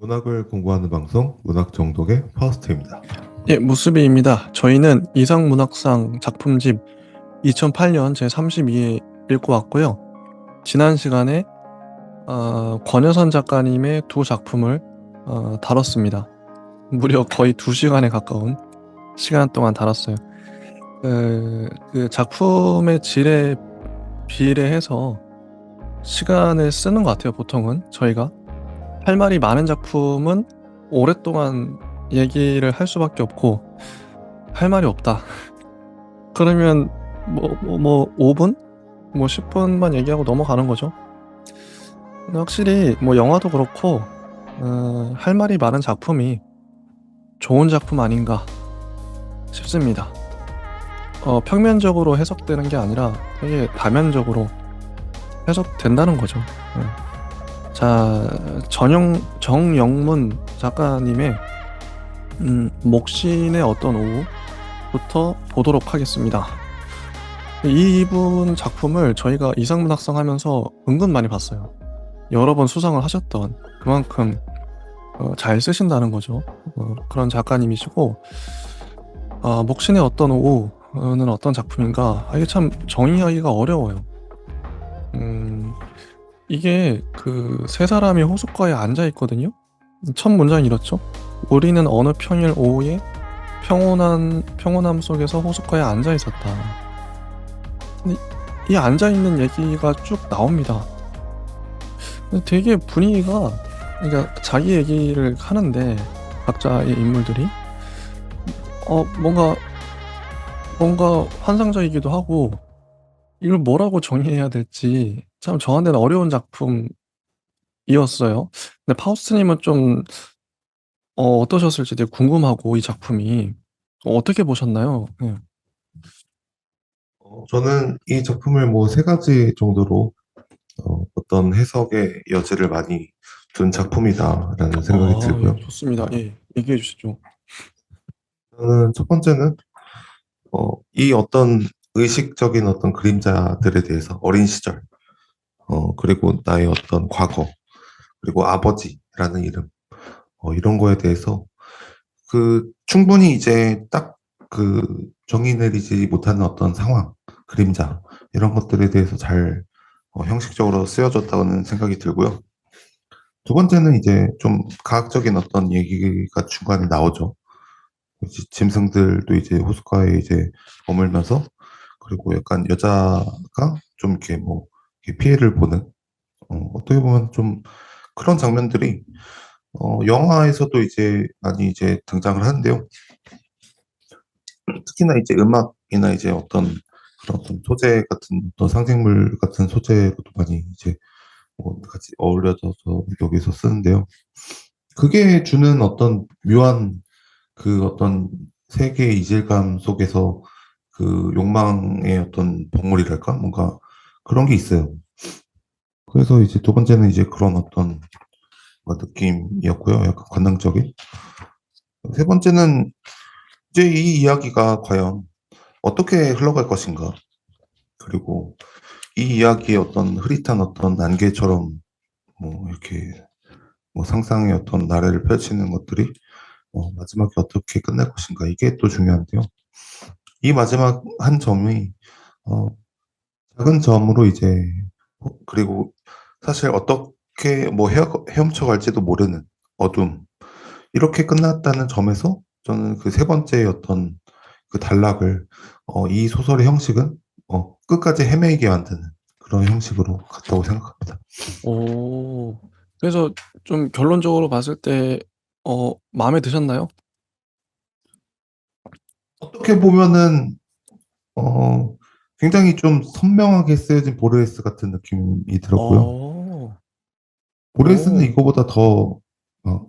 문학을 공부하는 방송 문학 정독의 파우스트입니다. 예, 무수비입니다. 저희는 이상문학상 작품집 2008년 제32회 읽고 왔고요. 지난 시간에 권여선 작가님의 두 작품을 다뤘습니다. 무려 거의 2시간에 가까운 시간 동안 다뤘어요. 그 작품의 질에 비례해서 시간을 쓰는 것 같아요. 보통은 저희가 할 말이 많은 작품은 오랫동안 얘기를 할 수밖에 없고, 할 말이 없다 그러면 5분? 10분만 얘기하고 넘어가는 거죠. 근데 확실히 영화도 그렇고 할 말이 많은 작품이 좋은 작품 아닌가 싶습니다. 평면적으로 해석되는 게 아니라 되게 다면적으로 해석된다는 거죠. 자, 정영문 작가님의 목신의 어떤 오후부터 보도록 하겠습니다. 이분 작품을 저희가 이상문학상 하면서 은근 많이 봤어요. 여러 번 수상을 하셨던, 그만큼 잘 쓰신다는 거죠. 그런 작가님이시고, 목신의 어떤 오후는 어떤 작품인가, 이게 참 정의하기가 어려워요. 이게 그 세 사람이 호숫가에 앉아 있거든요. 첫 문장이 이렇죠. 우리는 어느 평일 오후에 평온함 속에서 호숫가에 앉아 있었다. 근데 이 앉아 있는 얘기가 쭉 나옵니다. 근데 되게 분위기가, 그러니까 자기 얘기를 하는데 각자의 인물들이 뭔가 환상적이기도 하고, 이걸 뭐라고 정의해야 될지 참 저한테는 어려운 작품이었어요. 근데 파우스트님은 좀 어떠셨을지 되게 궁금하고, 이 작품이 어떻게 보셨나요? 네. 저는 이 작품을 뭐 세 가지 정도로 어떤 해석의 여지를 많이 둔 작품이다라는 생각이 예, 들고요. 좋습니다. 예, 얘기해 주시죠. 저는 첫 번째는 이 어떤 의식적인 어떤 그림자들에 대해서 어린 시절, 그리고 나의 어떤 과거, 그리고 아버지라는 이름, 이런 거에 대해서 그 충분히 이제 딱 그 정의 내리지 못하는 어떤 상황, 그림자 이런 것들에 대해서 잘 형식적으로 쓰여졌다는 생각이 들고요. 두 번째는 이제 좀 과학적인 어떤 얘기가 중간에 나오죠. 이제 짐승들도 이제 호숫가에 이제 머물면서 그리고 약간 여자가 좀 이렇게 뭐 이렇게 피해를 보는 어떻게 보면 좀 그런 장면들이 영화에서도 이제 많이 이제 등장을 하는데요. 특히나 이제 음악이나 이제 어떤 그런 어떤 소재 같은 어떤 상징물 같은 소재로도 많이 이제 뭐 같이 어울려져서 여기서 쓰는데요. 그게 주는 어떤 묘한 그 어떤 세계의 이질감 속에서 그 욕망의 어떤 본물이랄까? 뭔가 그런 게 있어요. 그래서 이제 두 번째는 이제 그런 어떤 뭔가 느낌이었고요. 약간 관능적인. 세 번째는 이제 이 이야기가 과연 어떻게 흘러갈 것인가. 그리고 이 이야기의 어떤 흐릿한 어떤 난개처럼 뭐 이렇게 뭐 상상의 어떤 나래를 펼치는 것들이 마지막에 어떻게 끝날 것인가 이게 또 중요한데요. 이 마지막 한 점이 어, 작은 점으로 이제 그리고 사실 어떻게 뭐 헤엄쳐 갈지도 모르는 어둠 이렇게 끝났다는 점에서 저는 그 세 번째의 어떤 그 단락을 이 소설의 형식은 끝까지 헤매게 만드는 그런 형식으로 갔다고 생각합니다. 오, 그래서 좀 결론적으로 봤을 때 마음에 드셨나요? 어떻게 보면은 어, 굉장히 좀 선명하게 쓰여진 보르헤스 같은 느낌이 들었고요. 어, 보르헤스는 오, 이거보다 더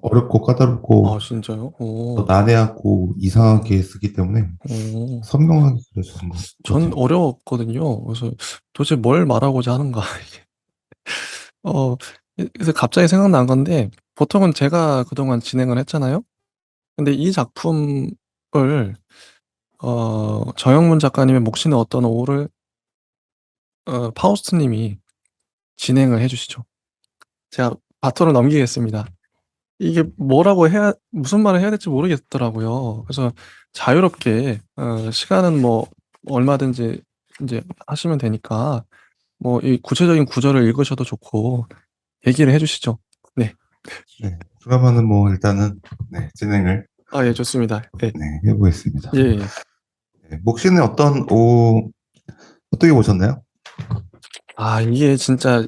어렵고 까다롭고 진짜요? 더 난해하고 이상하게 쓰기 때문에 오. 선명하게 그려주신 것 전 같아요. 어려웠거든요. 그래서 도대체 뭘 말하고자 하는가. 어, 그래서 갑자기 생각난 건데, 보통은 제가 그동안 진행을 했잖아요. 근데 이 작품을 정영문 작가님의 목신의 어떤 오를 파우스트님이 진행을 해주시죠. 제가 바톤을 넘기겠습니다. 이게 뭐라고 해야 무슨 말을 해야 될지 모르겠더라고요. 그래서 자유롭게 시간은 뭐 얼마든지 인제 하시면 되니까 뭐 이 구체적인 구절을 읽으셔도 좋고 얘기를 해 주시죠. 네. 네. 그러면은 뭐 일단은 네 진행을 예 좋습니다. 예. 네 해 보겠습니다. 예예. 네. 목씨는 어떤 오후 어떻게 보셨나요? 이게 진짜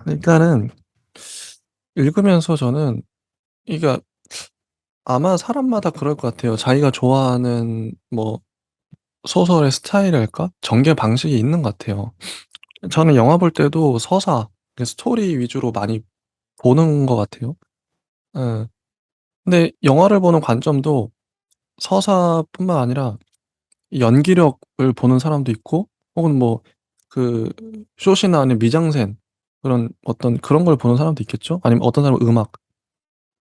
일단은 읽으면서 저는 그러니까 아마 사람마다 그럴 것 같아요. 자기가 좋아하는 뭐 소설의 스타일이랄까? 전개 방식이 있는 것 같아요. 저는 영화 볼 때도 서사, 그 스토리 위주로 많이 보는 것 같아요. 예. 근데 영화를 보는 관점도 서사뿐만 아니라 연기력을 보는 사람도 있고 혹은 뭐 그 숏이 나오는 미장센 그런 어떤 그런 걸 보는 사람도 있겠죠? 아니면 어떤 사람은 음악,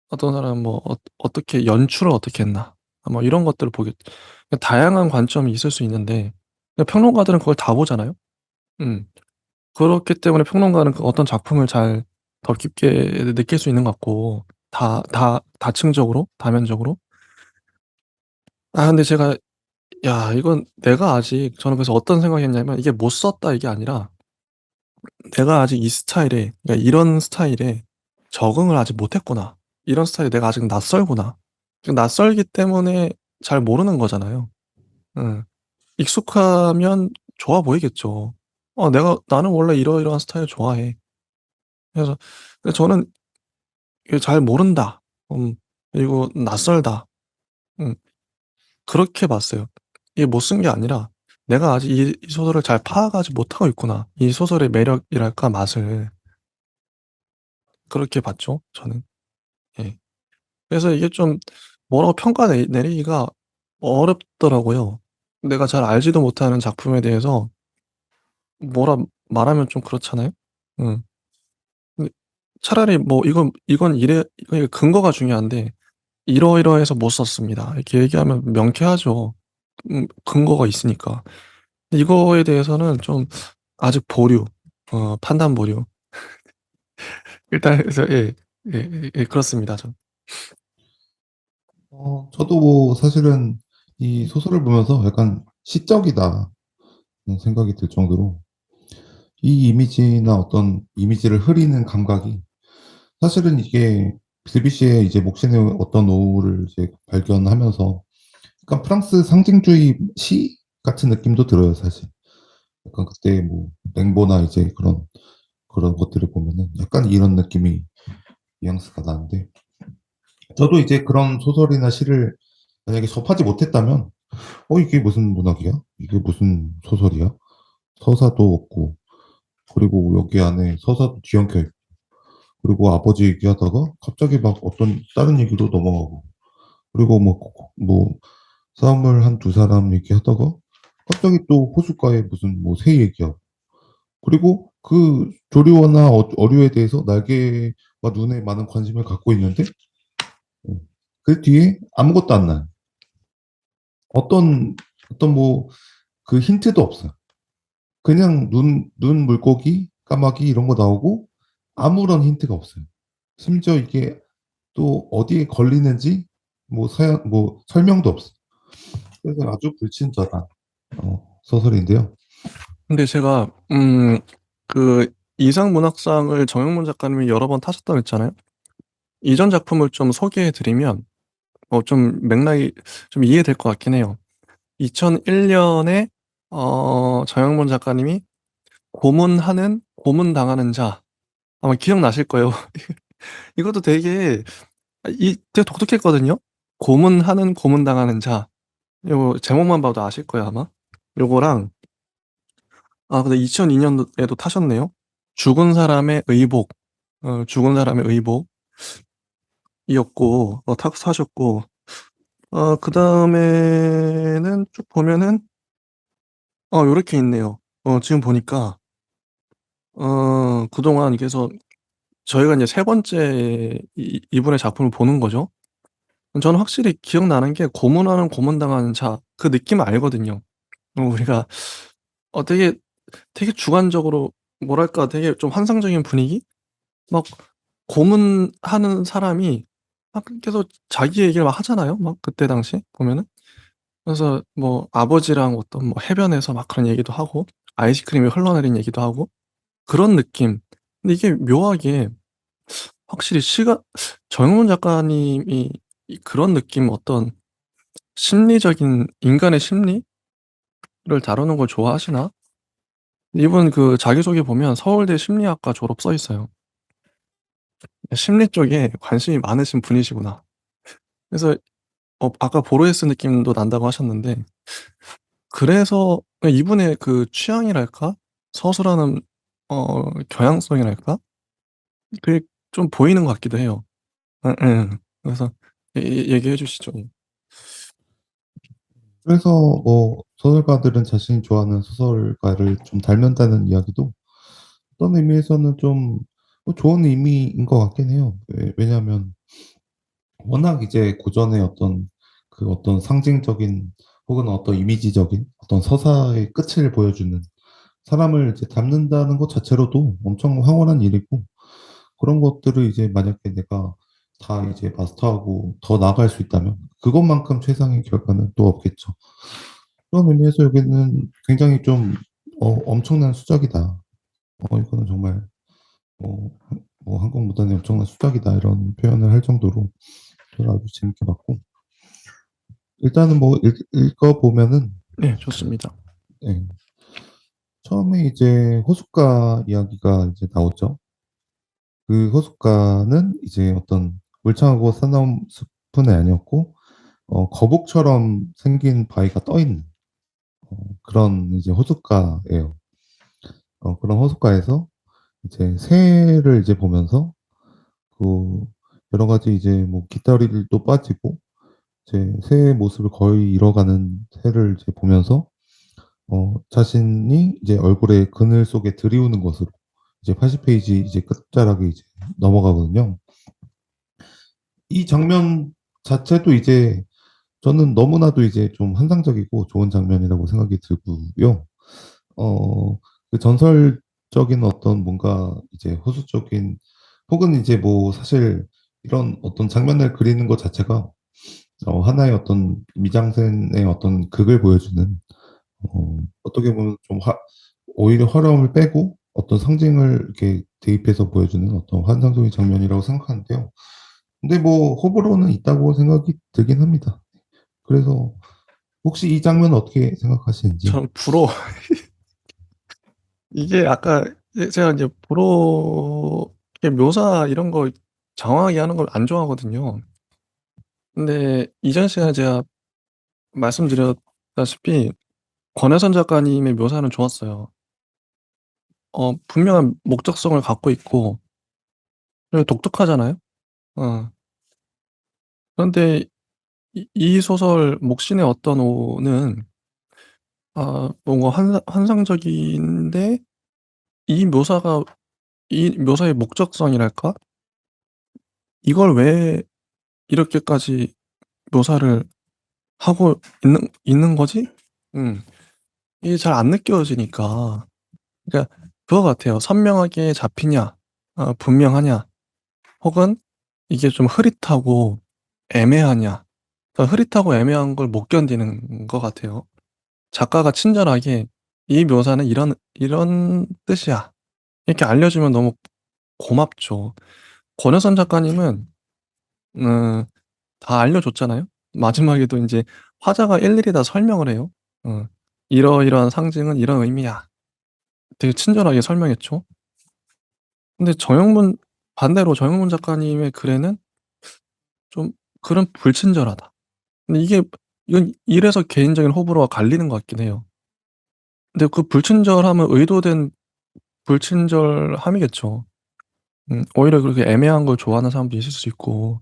어떤 사람은 뭐 어떻게 연출을 어떻게 했나 뭐 이런 것들을 보겠 다양한 관점이 있을 수 있는데 평론가들은 그걸 다 보잖아요. 음. 그렇기 때문에 평론가는 그 어떤 작품을 잘 더 깊게 느낄 수 있는 것 같고 다층적으로 다면적으로. 근데 제가 이건 내가 아직 저는 그래서 어떤 생각이었냐면 '이게 못 썼다.' 이게 아니라 '내가 아직 이 스타일에 그러니까 이런 스타일에 적응을 아직 못 했구나. 이런 스타일이 내가 아직 낯설구나.' 그 낯설기 때문에 잘 모르는 거잖아요. 예. 익숙하면 좋아 보이겠죠. 나는 원래 이러이러한 스타일 좋아해.' 그래서 저는 이게 '잘 모른다.' 그리고 '낯설다.' 음 그렇게 봤어요. 이게 못 쓴 게 아니라 '내가 아직 이 소설을 잘 파악하지 못하고 있구나. 이 소설의 매력이랄까 맛을.' 그렇게 봤죠 저는. 예. 그래서 이게 좀 뭐라고 평가 내리기가 어렵더라고요. 내가 잘 알지도 못하는 작품에 대해서 뭐라 말하면 좀 그렇잖아요. 음. 근데 차라리 뭐 이건 이래 이거 근거가 중요한데 "이러이러해서 못 썼습니다." 이렇게 얘기하면 명쾌하죠. 근거가 있으니까. 이거에 대해서는 좀 아직 보류, 판단 보류. 일단 그래서 그렇습니다 전. 저도 뭐 사실은 이 소설을 보면서 약간 '시적이다.' 는 생각이 들 정도로 이 이미지나 어떤 이미지를 흐리는 감각이 사실은 이게 드뷔시의 이제 목신의 어떤 오후를 이제 발견하면서 약간 프랑스 상징주의 시 같은 느낌도 들어요 사실. 약간 그때 뭐 랭보나 이제 그런 것들을 보면은 약간 이런 느낌이 뉘앙스가 나는데 저도 이제 그런 소설이나 시를 만약에 접하지 못했다면 '이게 무슨 문학이야? 이게 무슨 소설이야? 서사도 없고 그리고 여기 안에 서사도 뒤엉켜 있고 그리고 아버지 얘기하다가 갑자기 막 어떤 다른 얘기로 넘어가고 그리고 뭐 싸움을 한 두 사람 얘기하다가 갑자기 또 호숫가에 무슨 뭐 새 얘기하고 그리고 그 조류어나 어류에 대해서 날개와 눈에 많은 관심을 갖고 있는데 음 그 뒤에 아무것도 안 나요. 어떤 뭐 그 힌트도 없어요. 그냥 눈 물고기, 까마귀 이런 거 나오고 아무런 힌트가 없어요. 심지어 이게 또 어디에 걸리는지 뭐 설명도 없어요. 그래서 아주 불친절한 소설인데요. 근데 제가 그 이상 문학상을 정영문 작가님이 여러 번 타셨다고 했잖아요. 이전 작품을 좀 소개해 드리면 좀 맥락이 좀 이해될 것 같긴 해요. 2001 년에 정영문 작가님이 고문당하는 자 아마 기억나실 거예요. 이것도 되게 독특했거든요. 고문당하는 자. 요거 제목만 봐도 아실 거예요 아마. 요거랑 근데 2002 년도에도 타셨네요. 죽은 사람의 의복이었고 타셨고 그다음에는 쭉 보면은 요렇게 있네요. 지금 보니까 그동안 그래서 저희가 인제 세 번째 이분의 작품을 보는 거죠. 저는 확실히 기억나는 게 고문당하는 자 그 느낌을 알거든요. 우리가 되게 주관적으로 뭐랄까 되게 좀 환상적인 분위기? 막 고문하는 사람이 막 계속 자기 얘기를 막 하잖아요. 막 그때 당시 보면은. 그래서 뭐 아버지랑 어떤 뭐 해변에서 막 그런 얘기도 하고 아이스크림이 흘러내린 얘기도 하고 그런 느낌. 근데 이게 묘하게 확실히 시가 정영훈 작가님이 이 그런 느낌 어떤 심리적인 인간의 심리를 다루는 걸 좋아하시나? 이분 그 자기소개 보면 서울대 심리학과 졸업 써 있어요. 심리 쪽에 관심이 많으신 분이시구나. 그래서 아까 보르헤스 느낌도 난다고 하셨는데 그래서 이분의 그 취향이랄까? 서술하는 경향성이랄까? 그게 좀 보이는 것 같기도 해요. 예예. 그래서 얘기해 주시죠. 그래서 뭐 소설가들은 자신이 좋아하는 소설가를 좀 닮는다는 이야기도 어떤 의미에서는 좀 좋은 의미인 것 같긴 해요. 왜냐하면 워낙 이제 고전의 어떤 상징적인 혹은 어떤 이미지적인 어떤 서사의 끝을 보여주는 사람을 이제 닮는다는 것 자체로도 엄청 황홀한 일이고 그런 것들을 이제 만약에 내가 다 이제 마스터하고 더 나아갈 수 있다면 그것만큼 최상의 결과는 또 없겠죠. 그런 의미에서 여기는 굉장히 좀 엄청난 수작이다. 이거는 정말 뭐 한국 무단의 엄청난 수작이다 이런 표현을 할 정도로 저는 아주 재밌게 봤고 일단은 뭐 읽어보면은 네 좋습니다. 예, 처음에 이제 호숫가 이야기가 이제 나오죠. 그 호숫가는 이제 어떤 울창하고 사나운 숲은 아니었고 거북처럼 생긴 바위가 떠 있는 그런 이제 호숫가예요. 그런 호숫가에서 이제 새를 이제 보면서 그 여러 가지 이제 뭐 깃다리들도 빠지고 이제 새의 모습을 거의 잃어가는 새를 이제 보면서 자신이 이제 얼굴에 그늘 속에 들이우는 것으로 이제 80페이지 이제 끝자락에 이제 넘어가거든요. 이 장면 자체도 이제 저는 너무나도 이제 좀 환상적이고 좋은 장면이라고 생각이 들고요. 그 전설적인 어떤 뭔가 이제 호수적인 혹은 이제 뭐 사실 이런 어떤 장면을 그리는 것 자체가 하나의 어떤 미장센의 어떤 극을 보여주는 어떻게 보면 좀 오히려 화려함을 빼고 어떤 상징을 이렇게 대입해서 보여주는 어떤 환상적인 장면이라고 생각하는데요. 근데 뭐 호불호는 있다고 생각이 들긴 합니다. 그래서 혹시 이 장면 어떻게 생각하시는지? 전 불어 이게 아까 제가 이제 불어 묘사 이런 거 장황하게 하는 걸 안 좋아하거든요. 근데 이전 시간에 제가 말씀드렸다시피 권혜선 작가님의 묘사는 좋았어요. 분명한 목적성을 갖고 있고 그리고 독특하잖아요. 어. 그런데 이 소설 목신의 어떤 오는 뭔가 환상적인데 이 묘사가 이 묘사의 목적성이랄까? 이걸 왜 이렇게까지 묘사를 하고 있는 거지? 음. 이게 잘 안 느껴지니까. 그러니까 그거 같아요. 선명하게 잡히냐, 분명하냐, 혹은 이게 좀 흐릿하고 애매하냐. 그러니까 흐릿하고 애매한 걸 못 견디는 것 같아요. 작가가 친절하게 "이 묘사는 이런 뜻이야." 이렇게 알려주면 너무 고맙죠. 권혜선 작가님은 음 다 알려줬잖아요. 마지막에도 인제 화자가 일일이 다 설명을 해요. 어. "이러이러한 상징은 이런 의미야." 되게 친절하게 설명했죠. 근데 반대로 정영문 작가님의 글에는 좀 글은 불친절하다. 근데 이건 이래서 개인적인 호불호가 갈리는 것 같긴 해요. 근데 그 불친절함은 의도된 불친절함이겠죠. 오히려 그렇게 애매한 걸 좋아하는 사람도 있을 수 있고.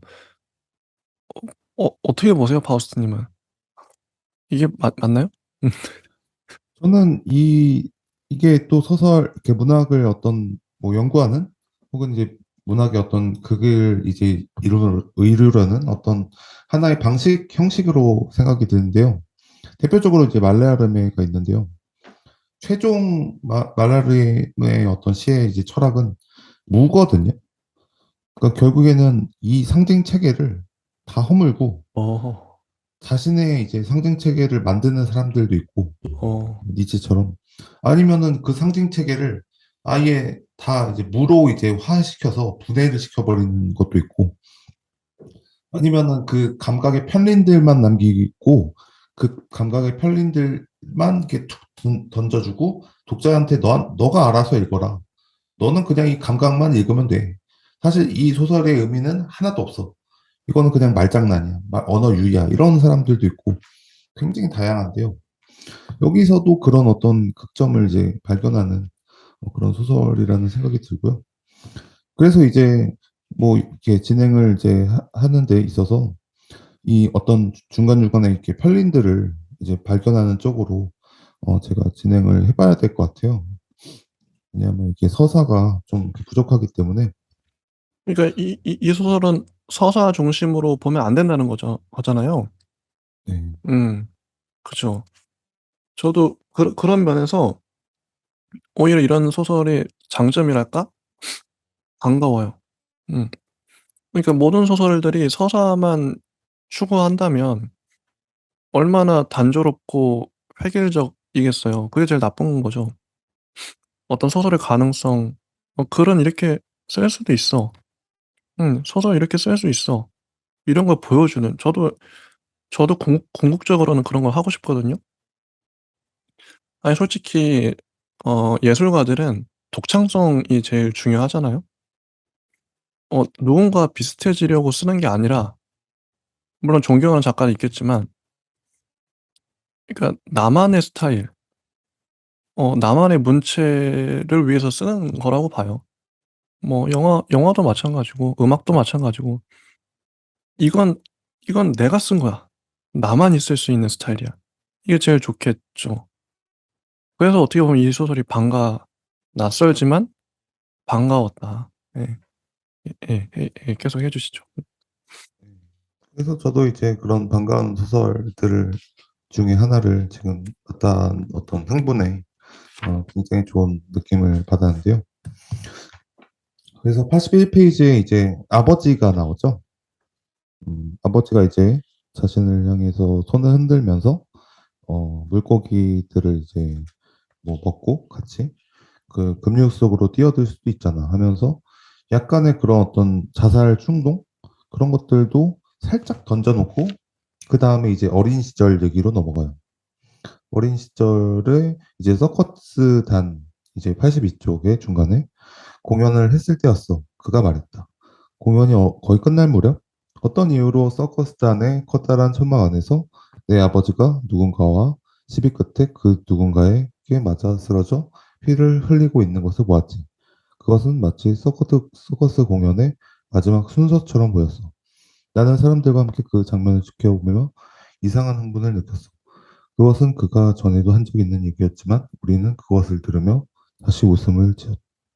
어떻게 보세요, 파우스트님은? 이게 맞나요? 음. 저는 이게 또 소설, 이렇게 문학을 어떤 뭐 연구하는 혹은 이제 문학의 어떤 극을 이제 이루려는 어떤 하나의 방식, 형식으로 생각이 드는데요. 대표적으로 이제 말레아르메가 있는데요. 최종 말라르의 어떤 시의 이제 철학은 무거든요. 그러니까 결국에는 이 상징 체계를 다 허물고 어, 자신의 이제 상징 체계를 만드는 사람들도 있고, 어, 니체처럼. 아니면은 그 상징 체계를 아예 다 이제 무로 이제 화시켜서 분해를 시켜버리는 것도 있고, 아니면은 그 감각의 편린들만 남기고 그 감각의 편린들만 이렇게 툭 던져주고 독자한테 너가 알아서 읽어라. 너는 그냥 이 감각만 읽으면 돼. 사실 이 소설의 의미는 하나도 없어. 이거는 그냥 말장난이야. 언어 유희야. 이런 사람들도 있고 굉장히 다양한데요. 여기서도 그런 어떤 극점을 이제 발견하는 그런 소설이라는 생각이 들고요. 그래서 이제 뭐 이렇게 진행을 이제 하는 데 있어서 이 어떤 중간중간에 이렇게 편린들을 이제 발견하는 쪽으로 제가 진행을 해봐야 될 것 같아요. 왜냐하면 이게 서사가 좀 부족하기 때문에. 그러니까 이 소설은 서사 중심으로 보면 안 된다는 거잖아요. 네. 음, 그죠. 저도 그런 면에서 오히려 이런 소설의 장점이랄까? 반가워요. 음. 그러니까 모든 소설들이 서사만 추구한다면 얼마나 단조롭고 획일적이겠어요. 그게 제일 나쁜 거죠. 어떤 소설의 가능성, 글은 이렇게 쓸 수도 있어. 소설 이렇게 쓸 수 있어. 이런 걸 보여주는, 저도 궁극적으로는 그런 걸 하고 싶거든요. 아니 솔직히 예술가들은 독창성이 제일 중요하잖아요. 누군가 비슷해지려고 쓰는 게 아니라, 물론 존경하는 작가는 있겠지만, 그러니까 나만의 스타일, 나만의 문체를 위해서 쓰는 거라고 봐요. 뭐 영화도 마찬가지고 음악도 마찬가지고, 이건 이건 내가 쓴 거야. 나만이 쓸 수 있는 스타일이야. 이게 제일 좋겠죠. 그래서 어떻게 보면 이 소설이 낯설지만 반가웠다. 예. 계속 해 주시죠. 그래서 저도 이제 그런 반가운 소설들 중에 하나를 지금 어떤 흥분에 굉장히 좋은 느낌을 받았는데요. 그래서 81페이지에 이제 아버지가 나오죠. 아버지가 이제 자신을 향해서 손을 흔들면서 물고기들을 이제 뭐 먹고 같이 그 급육 속으로 뛰어들 수도 있잖아 하면서 약간의 그런 어떤 자살 충동 그런 것들도 살짝 던져놓고 그 다음에 이제 어린 시절 얘기로 넘어가요. 어린 시절에 이제 서커스 단 이제 82쪽의 중간에 공연을 했을 때였어. 그가 말했다. 공연이 거의 끝날 무렵 어떤 이유로 서커스단의 커다란 천막 안에서 내 아버지가 누군가와 시비 끝에 그 누군가에게 맞아 쓰러져 피를 흘리고 있는 것을 보았지. 그것은 마치 서커스 공연의 마지막 순서처럼 보였어. 나는 사람들과 함께 그 장면을 지켜보며 이상한 흥분을 느꼈어. 그것은 그가 전에도 한 적이 있는 얘기였지만 우리는 그것을 들으며 다시 웃음을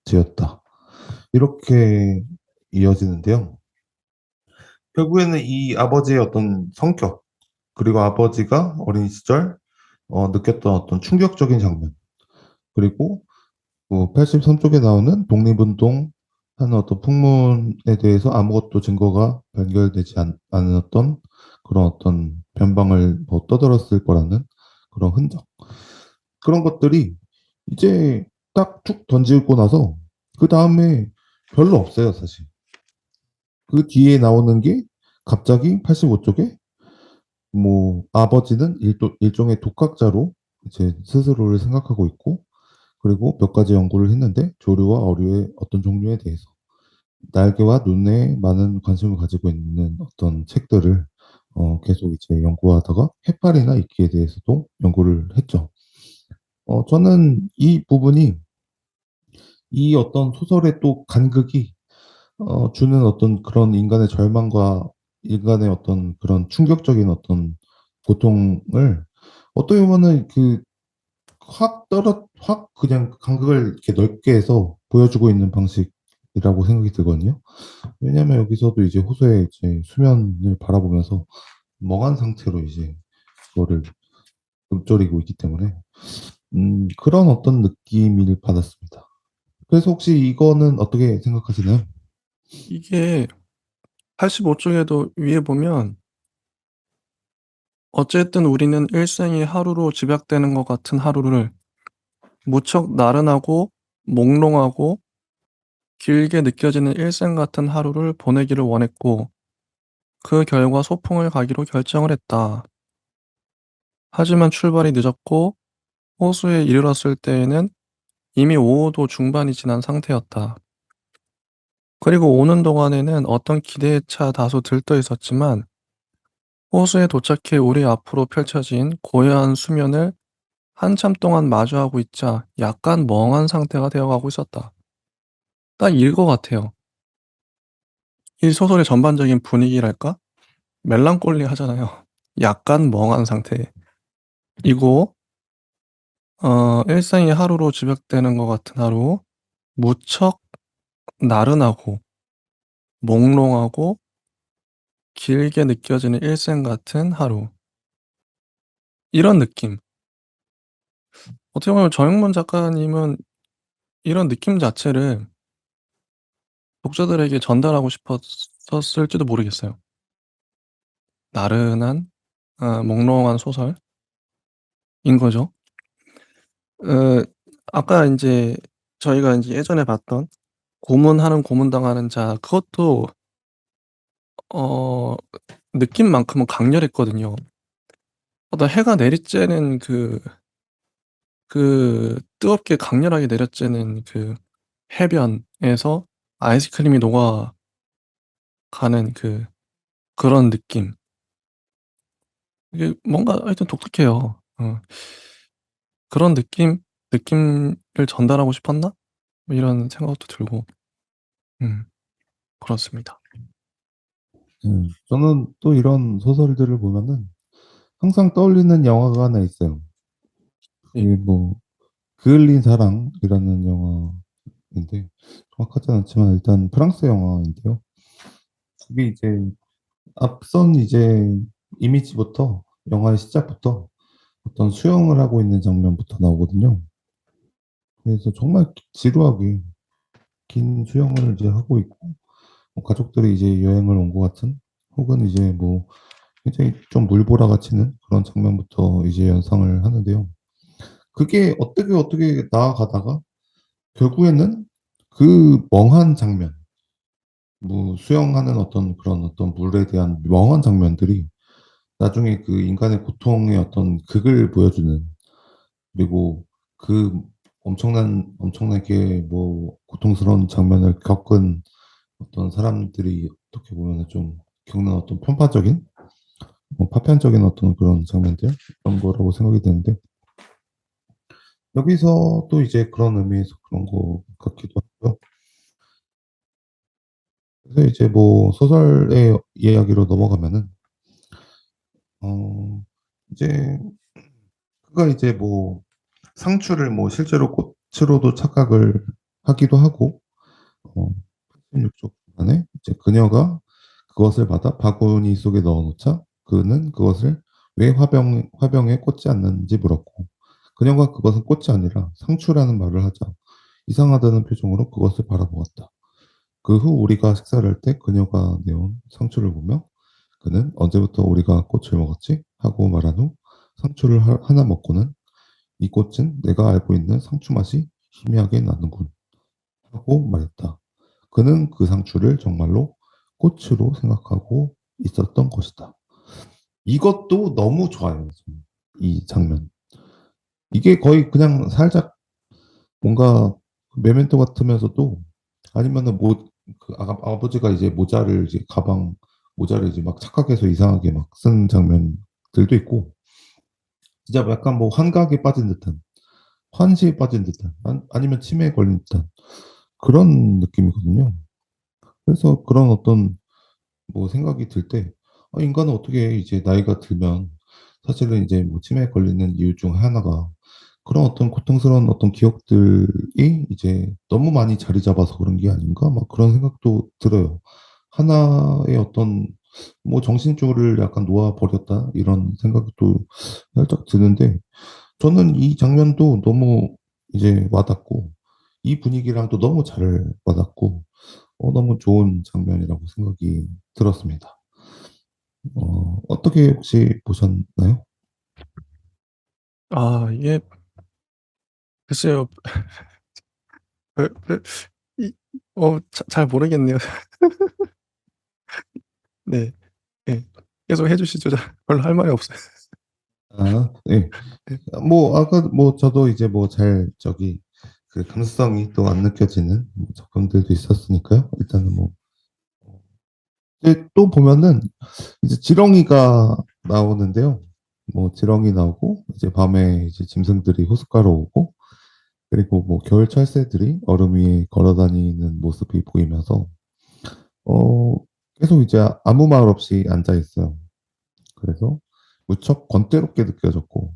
지었다. 이렇게 이어지는데요. 결국에는 이 아버지의 어떤 성격, 그리고 아버지가 어린 시절 느꼈던 어떤 충격적인 장면, 그리고 83쪽에 나오는 독립운동 하는 어떤 풍문에 대해서 아무것도 증거가 발견되지 않았던 그런 어떤 변방을 뭐 떠들었을 거라는 그런 흔적. 그런 것들이 이제 딱 툭 던지고 나서 그 다음에 별로 없어요, 사실. 그 뒤에 나오는 게 갑자기 85쪽에 뭐 아버지는 일종의 독학자로 이제 스스로를 생각하고 있고 그리고 몇 가지 연구를 했는데 조류와 어류의 어떤 종류에 대해서 날개와 눈에 많은 관심을 가지고 있는 어떤 책들을 계속 이제 연구하다가 해파리나 이끼에 대해서도 연구를 했죠. 저는 이 부분이 이 어떤 소설의 또 간극이 주는 어떤 그런 인간의 절망과 인간의 어떤 그런 충격적인 어떤 고통을 어떻게 보면은 그 확 그냥 간극을 이렇게 넓게 해서 보여주고 있는 방식이라고 생각이 들거든요. 왜냐하면 여기서도 이제 호수의 이제 수면을 바라보면서 멍한 상태로 이제 그거를 읊조리고 있기 때문에 그런 어떤 느낌을 받았습니다. 그래서 혹시 이거는 어떻게 생각하시나요? 이게 85쪽에도 위에 보면 어쨌든 우리는 일생이 하루로 집약되는 것 같은 하루를 무척 나른하고 몽롱하고 길게 느껴지는 일생 같은 하루를 보내기를 원했고 그 결과 소풍을 가기로 결정을 했다. 하지만 출발이 늦었고 호수에 이르렀을 때에는 이미 오후도 중반이 지난 상태였다. 그리고 오는 동안에는 어떤 기대에 차 다소 들떠 있었지만 호수에 도착해 우리 앞으로 펼쳐진 고요한 수면을 한참 동안 마주하고 있자 약간 멍한 상태가 되어가고 있었다. 딱 이거 같아요. 이 소설의 전반적인 분위기랄까? 멜랑콜리하잖아요. 약간 멍한 상태. 이고 일상이 하루로 집약되는 것 같은 하루, 무척 나른하고 몽롱하고 길게 느껴지는 일생 같은 하루. 이런 느낌. 어떻게 보면 정영문 작가님은 이런 느낌 자체를 독자들에게 전달하고 싶었을지도 모르겠어요. 나른한 몽롱한 소설인 거죠. 어 아까 인제 저희가 인제 예전에 봤던 고문하는 고문당하는 자, 그것도 어 느낌만큼은 강렬했거든요. 어떤 해가 내리쬐는 뜨겁게 강렬하게 내려쬐는 그 해변에서 아이스크림이 녹아가는 그런 느낌. 이게 뭔가 하여튼 독특해요. 그런 느낌을 전달하고 싶었나? 뭐 이런 생각도 들고 음 그렇습니다. 저는 또 이런 소설들을 보면은 항상 떠올리는 영화가 하나 있어요. 예. 그게 뭐 그을린 사랑이라는 영화인데 정확하진 않지만 일단 프랑스 영화인데요. 그게 이제 앞선 이제 이미지부터 영화의 시작부터 어떤 수영을 하고 있는 장면부터 나오거든요. 그래서 정말 지루하게 긴 수영을 이제 하고 있고 뭐 가족들이 이제 여행을 온 것 같은 혹은 이제 뭐 굉장히 좀 물보라가 치는 그런 장면부터 이제 연상을 하는데요. 그게 어떻게 나아가다가 결국에는 그 멍한 장면, 뭐 수영하는 어떤 그런 물에 대한 멍한 장면들이 나중에 그 인간의 고통의 어떤 극을 보여주는, 그리고 그 엄청나게 뭐 고통스러운 장면을 겪은 어떤 사람들이 어떻게 보면은 좀 겪는 어떤 편파적인, 뭐 파편적인 어떤 그런 장면들, 그런 거라고 생각이 되는데, 여기서 또 이제 그런 의미에서 그런 거 같기도 하고요. 그래서 이제 뭐 소설의 이야기로 넘어가면은 어 이제 그가 이제 뭐 상추를 뭐 실제로 꽃으로도 착각을 하기도 하고, 86쪽 중간에 이제 그녀가 그것을 받아 바구니 속에 넣어 놓자 그는 그것을 왜 화병에 꽂지 않는지 물었고, 그녀가 그것은 꽃이 아니라 상추라는 말을 하자 이상하다는 표정으로 그것을 바라보았다. 그 후 우리가 식사를 할 때 그녀가 내온 상추를 보며 그는 언제부터 우리가 꽃을 먹었지? 하고 말한 후 상추를 하나 먹고는 이 꽃은 내가 알고 있는 상추 맛이 희미하게 나는군 하고 말했다. 그는 그 상추를 정말로 꽃으로 생각하고 있었던 것이다. 이것도 너무 좋아요. 이 장면. 이게 거의 그냥 살짝 뭔가 메멘토 같으면서도, 아니면은 아버지가 이제 모자를 이제 막 착각해서 이상하게 막 쓴 장면들도 있고, 진짜 약간 뭐 환각에 빠진 듯한, 환시에 빠진 듯한, 아니면 치매에 걸린 듯한 그런 느낌이거든요. 그래서 그런 어떤 뭐 생각이 들 때, 인간은 어떻게 이제 나이가 들면 사실은 이제 뭐 치매에 걸리는 이유 중 하나가 그런 어떤 고통스러운 어떤 기억들이 이제 너무 많이 자리 잡아서 그런 게 아닌가? 막 그런 생각도 들어요. 하나의 어떤 뭐 정신줄을 약간 놓아버렸다 이런 생각도 살짝 드는데, 저는 이 장면도 너무 이제 와닿고 이 분위기랑도 너무 잘 와닿고, 너무 좋은 장면이라고 생각이 들었습니다. 어떻게 혹시 보셨나요? 아, 이게 글쎄요. 별, 별, 이, 잘 모르겠네요. 네, 네. 계속 해주시죠. 별로 할 말이 없어요. 아, 네. 네. 뭐 아까 뭐 저도 이제 뭐 잘 저기 그 감수성이 또 안 느껴지는 뭐 작품들도 있었으니까요. 일단은 뭐 이제 또 보면은 이제 지렁이가 나오는데요. 뭐 지렁이 나오고 이제 밤에 이제 짐승들이 호숫가로 오고 그리고 뭐 겨울 철새들이 얼음 위에 걸어 다니는 모습이 보이면서 어 계속 이제 아무 말 없이 앉아 있어요. 그래서 무척 권태롭게 느껴졌고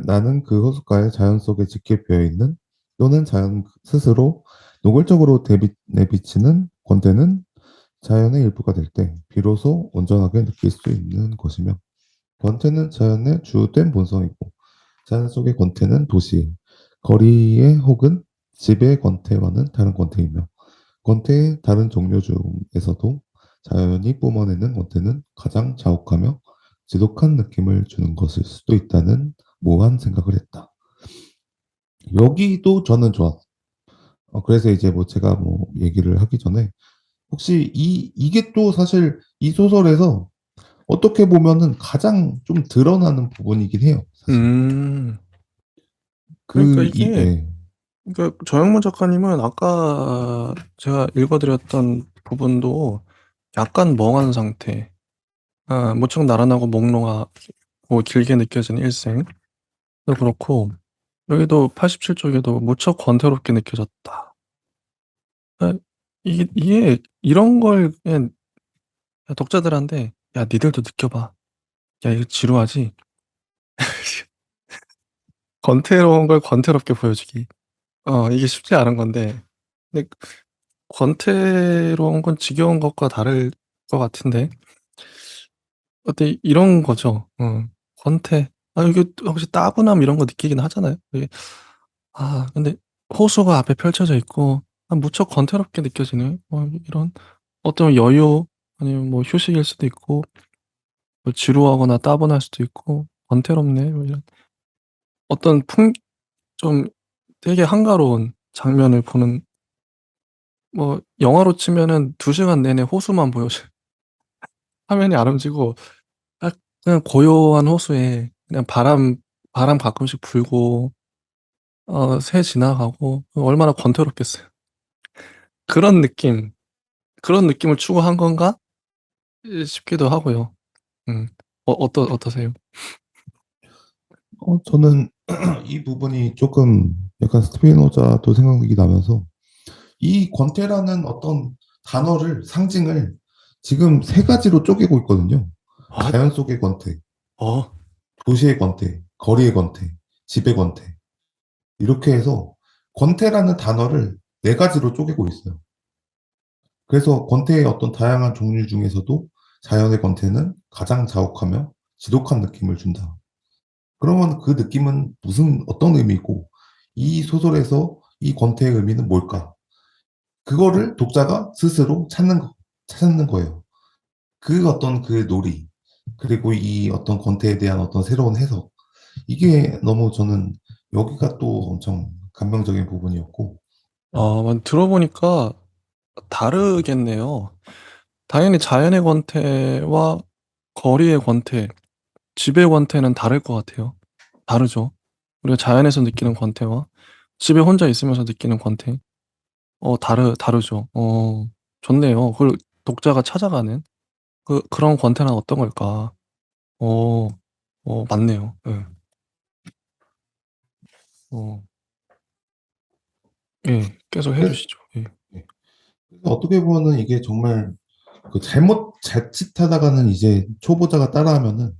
나는 그 호숫가의 자연 속에 짙게 비어 있는 또는 자연 스스로 노골적으로 내비치는 권태는 자연의 일부가 될 때 비로소 온전하게 느낄 수 있는 것이며 권태는 자연의 주된 본성이고 자연 속의 권태는 도시, 거리의 혹은 집의 권태와는 다른 권태이며 권태의 다른 종류 중에서도 자연이 뿜어내는 권태는 가장 자욱하며 지독한 느낌을 주는 것일 수도 있다는 묘한 생각을 했다. 여기도 저는 좋았어요. 그래서 이제 뭐 제가 뭐 얘기를 하기 전에 혹시 이게 또 사실 이 소설에서 어떻게 보면은 가장 좀 드러나는 부분이긴 해요, 사실. 음, 그러니까 이게, 예. 그러니까 정영문 작가님은 아까 제가 읽어드렸던 부분도 약간 멍한 상태, 무척 나른하고 몽롱하고 길게 느껴지는 일생도 그렇고, 여기도 87쪽에도 무척 권태롭게 느껴졌다. 아, 이게 이런 걸 그냥 독자들한테, 야, 니들도 느껴봐. 야, 이거 지루하지? 권태로운 걸 권태롭게 보여주기. 이게 쉽지 않은 건데, 근데 권태로운 건 지겨운 것과 다를 것 같은데, 어때, 이런 거죠. 권태. 이게 혹시 따분함 이런 거 느끼긴 하잖아요. 근데 호수가 앞에 펼쳐져 있고, 무척 권태롭게 느껴지네. 이런 어떤 여유, 아니면 뭐 휴식일 수도 있고, 뭐 지루하거나 따분할 수도 있고, 권태롭네. 뭐 이런 어떤 좀 되게 한가로운 장면을 보는, 뭐 영화로 치면은 2시간 내내 호수만 보여줘. 화면이 안 움직이고 딱 그냥 고요한 호수에 그냥 바람 가끔씩 불고 새 지나가고 얼마나 권태롭겠어요. 그런 느낌, 그런 느낌을 추구한 건가 싶기도 하고요. 음. 어떠세요? 저는 이 부분이 조금 약간 스피노자도 생각이 나면서 이 권태라는 어떤 단어를, 상징을 지금 세 가지로 쪼개고 있거든요. 아, 자연 속의 권태, 어, 도시의 권태, 거리의 권태, 집의 권태. 이렇게 해서 권태라는 단어를 네 가지로 쪼개고 있어요. 그래서 권태의 어떤 다양한 종류 중에서도 자연의 권태는 가장 자욱하며 지독한 느낌을 준다. 그러면 그 느낌은 어떤 의미고, 이 소설에서 이 권태의 의미는 뭘까? 그거를 독자가 스스로 찾는 거예요. 그 어떤 그 놀이, 그리고 이 어떤 권태에 대한 어떤 새로운 해석, 이게 너무 저는 여기가 또 엄청 감명적인 부분이었고, 들어보니까 다르겠네요. 당연히 자연의 권태와 거리의 권태, 집의 권태는 다를 것 같아요. 다르죠. 우리가 자연에서 느끼는 권태와 집에 혼자 있으면서 느끼는 권태. 다르죠. 좋네요. 그걸 독자가 찾아가는 그런 권태는 어떤 걸까? 어, 맞네요. 예. 어, 예. 계속 그래서 해주시죠. 예. 네. 그래서 어떻게 보면은 이게 정말 그 자칫하다가는 이제 초보자가 따라하면은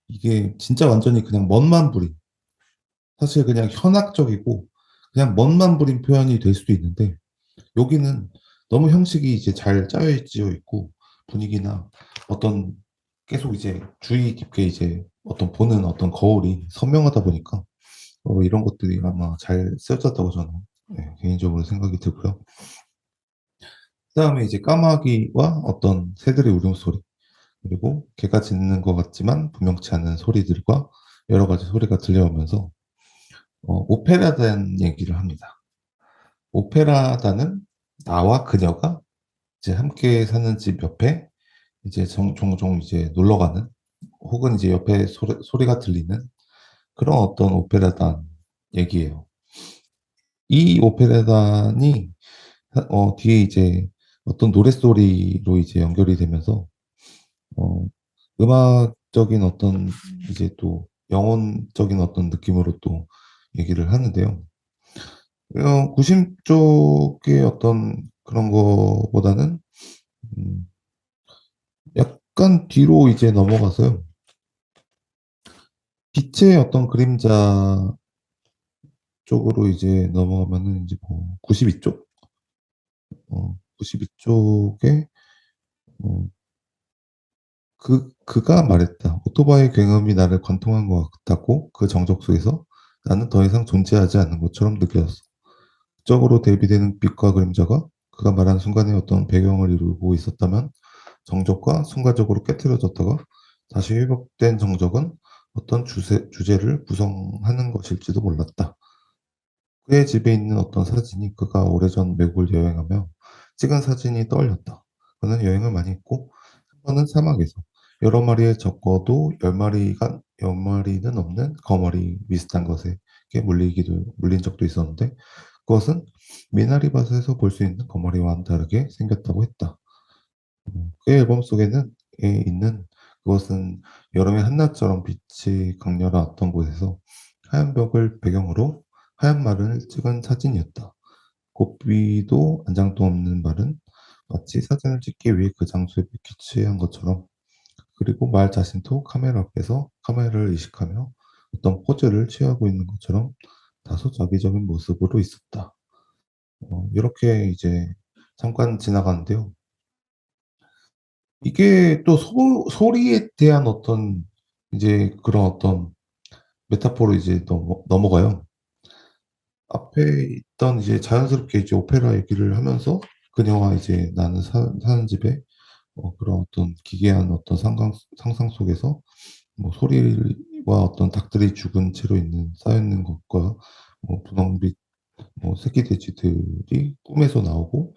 이게 진짜 완전히 그냥 멋만 부린, 사실 그냥 현학적이고 그냥 멋만 부린 표현이 될 수도 있는데 여기는 너무 형식이 이제 잘 짜여지어 있고 분위기나 어떤 계속 이제 주의 깊게 이제 어떤 보는 어떤 거울이 선명하다 보니까 이런 것들이 아마 잘 쓰여졌다고 저는 개인적으로 생각이 들고요. 그다음에 이제 까마귀와 어떤 새들의 울음소리, 그리고 개가 짖는 것 같지만 분명치 않은 소리들과 여러 가지 소리가 들려오면서 오페라단 얘기를 합니다. 오페라단은 나와 그녀가 이제 함께 사는 집 옆에 이제 종종 이제 놀러 가는, 혹은 이제 옆에 소리가 들리는 그런 어떤 오페라단 얘기예요. 이 오페라단이 뒤에 이제 어떤 노랫소리로 이제 연결이 되면서 어, 음악적인 어떤 이제 또 영혼적인 어떤 느낌으로 또 얘기를 하는데요. 구심 쪽의 어떤 그런 거보다는 음, 약간 뒤로 이제 넘어가서요. 빛의 어떤 그림자 쪽으로 이제 넘어가면은 이제 뭐 92쪽, 92쪽에 그가 말했다. 오토바이 굉음이 나를 관통한 것 같았고 그 정적 속에서 나는 더 이상 존재하지 않는 것처럼 느껴졌어. 극적으로 대비되는 빛과 그림자가 그가 말한 순간에 어떤 배경을 이루고 있었다면 정적과 순간적으로 깨트려졌다가 다시 회복된 정적은 어떤 주제를 구성하는 것일지도 몰랐다. 그의 집에 있는 어떤 사진이 그가 오래전 외국을 여행하며 찍은 사진이 떠올렸다. 그는 여행을 많이 했고 한 번은 사막에서 여러 마리의 적어도 열 마리는 없는 거머리 비슷한 것에 물린 적도 있었는데 그것은 미나리밭에서 볼 수 있는 거머리와는 다르게 생겼다고 했다. 그의 앨범 속에는 있는 그것은 여름의 한낮처럼 빛이 강렬한 어떤 곳에서 하얀 벽을 배경으로 하얀 말을 찍은 사진이었다. 고삐도 안장도 없는 말은 마치 사진을 찍기 위해 그 장소에 비치한 것처럼, 그리고 말 자신도 카메라 앞에서 카메라를 의식하며 어떤 포즈를 취하고 있는 것처럼 다소 자기적인 모습으로 있었다. 이렇게 이제 잠깐 지나가는데요. 이게 또 소리에 대한 어떤 이제 그런 어떤 메타포로 이제 넘어가요. 앞에 있던 이제 자연스럽게 이제 오페라 얘기를 하면서 그녀와 이제 나는 사는 집에 그런 어떤 기괴한 어떤 상상 속에서 뭐 소리와 어떤 닭들이 죽은 채로 쌓여 있는 것과 뭐 분홍빛 새끼 돼지들이 꿈에서 나오고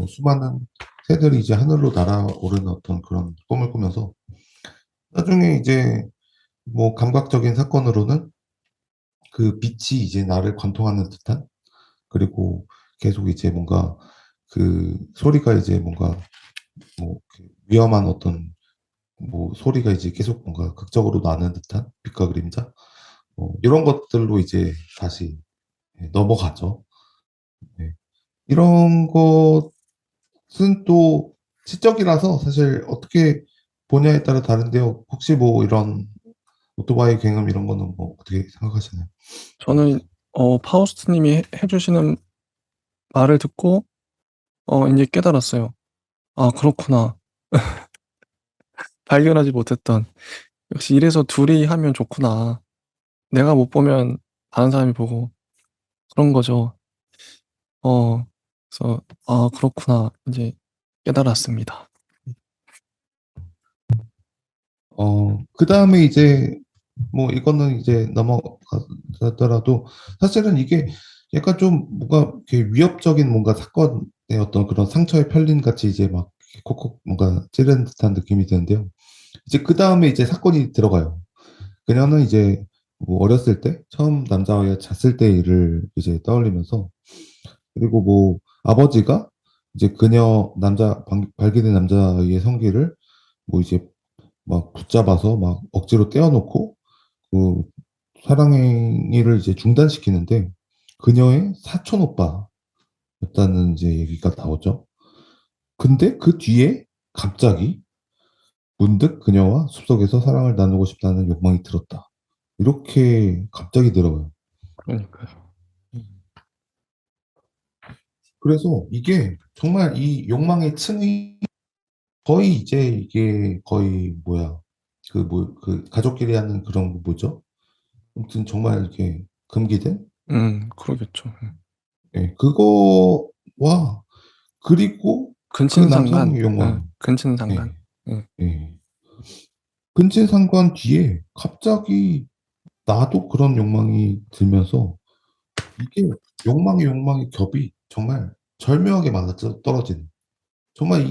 수많은 새들이 이제 하늘로 날아오르는 어떤 그런 꿈을 꾸면서 나중에 이제 뭐 감각적인 사건으로는 그 빛이 이제 나를 관통하는 듯한, 그리고 계속 이제 뭔가 그 소리가 이제 뭔가 그 위험한 어떤 소리가 이제 계속 뭔가 극적으로 나는 듯한 빛과 그림자, 이런 것들로 이제 다시 넘어가죠. 네. 이런 것은 또 시적이라서 사실 어떻게 보냐에 따라 다른데요. 혹시 뭐 이런 오토바이 경험 이런 거는 뭐 어떻게 생각하시나요? 저는 파우스트님이 해주시는 말을 듣고 이제 깨달았어요. 아, 그렇구나. 발견하지 못했던. 역시 이래서 둘이 하면 좋구나. 내가 못 보면 다른 사람이 보고 그런 거죠. 어, 그래서 아, 그렇구나. 이제 깨달았습니다. 그 다음에 이제 뭐 이거는 이제 넘어가더라도 사실은 이게 약간 좀 뭔가 이렇게 위협적인 뭔가 사건의 어떤 그런 상처에 편린 같이 이제 막 콕콕 뭔가 찌르는 듯한 느낌이 드는데요. 이제 그 다음에 이제 사건이 들어가요. 그녀는 이제 뭐 어렸을 때 처음 남자와 잤을 때 일을 이제 떠올리면서, 그리고 뭐 아버지가 이제 발견된 남자의 성기를 뭐 이제 막 붙잡아서 막 억지로 떼어놓고 그 사랑행위를 이제 중단시키는데 그녀의 사촌 오빠였다는 이제 얘기가 나오죠. 근데 그 뒤에 갑자기 문득 그녀와 숲속에서 사랑을 나누고 싶다는 욕망이 들었다. 이렇게 갑자기 들어요. 그러니까요. 그래서 이게 정말 이 욕망의 층이 거의 이제 이게 거의 뭐야 그 가족끼리 하는 그런 거 뭐죠? 아무튼 정말 이렇게 금기된 그러겠죠. 그거와, 그리고 그 근친상간. 남성 욕망. 근친상간. 예, 예. 예. 근친상간 뒤에 갑자기 나도 그런 욕망이 들면서 이게 욕망의 겹이 정말 절묘하게 맞아 떨어지는. 정말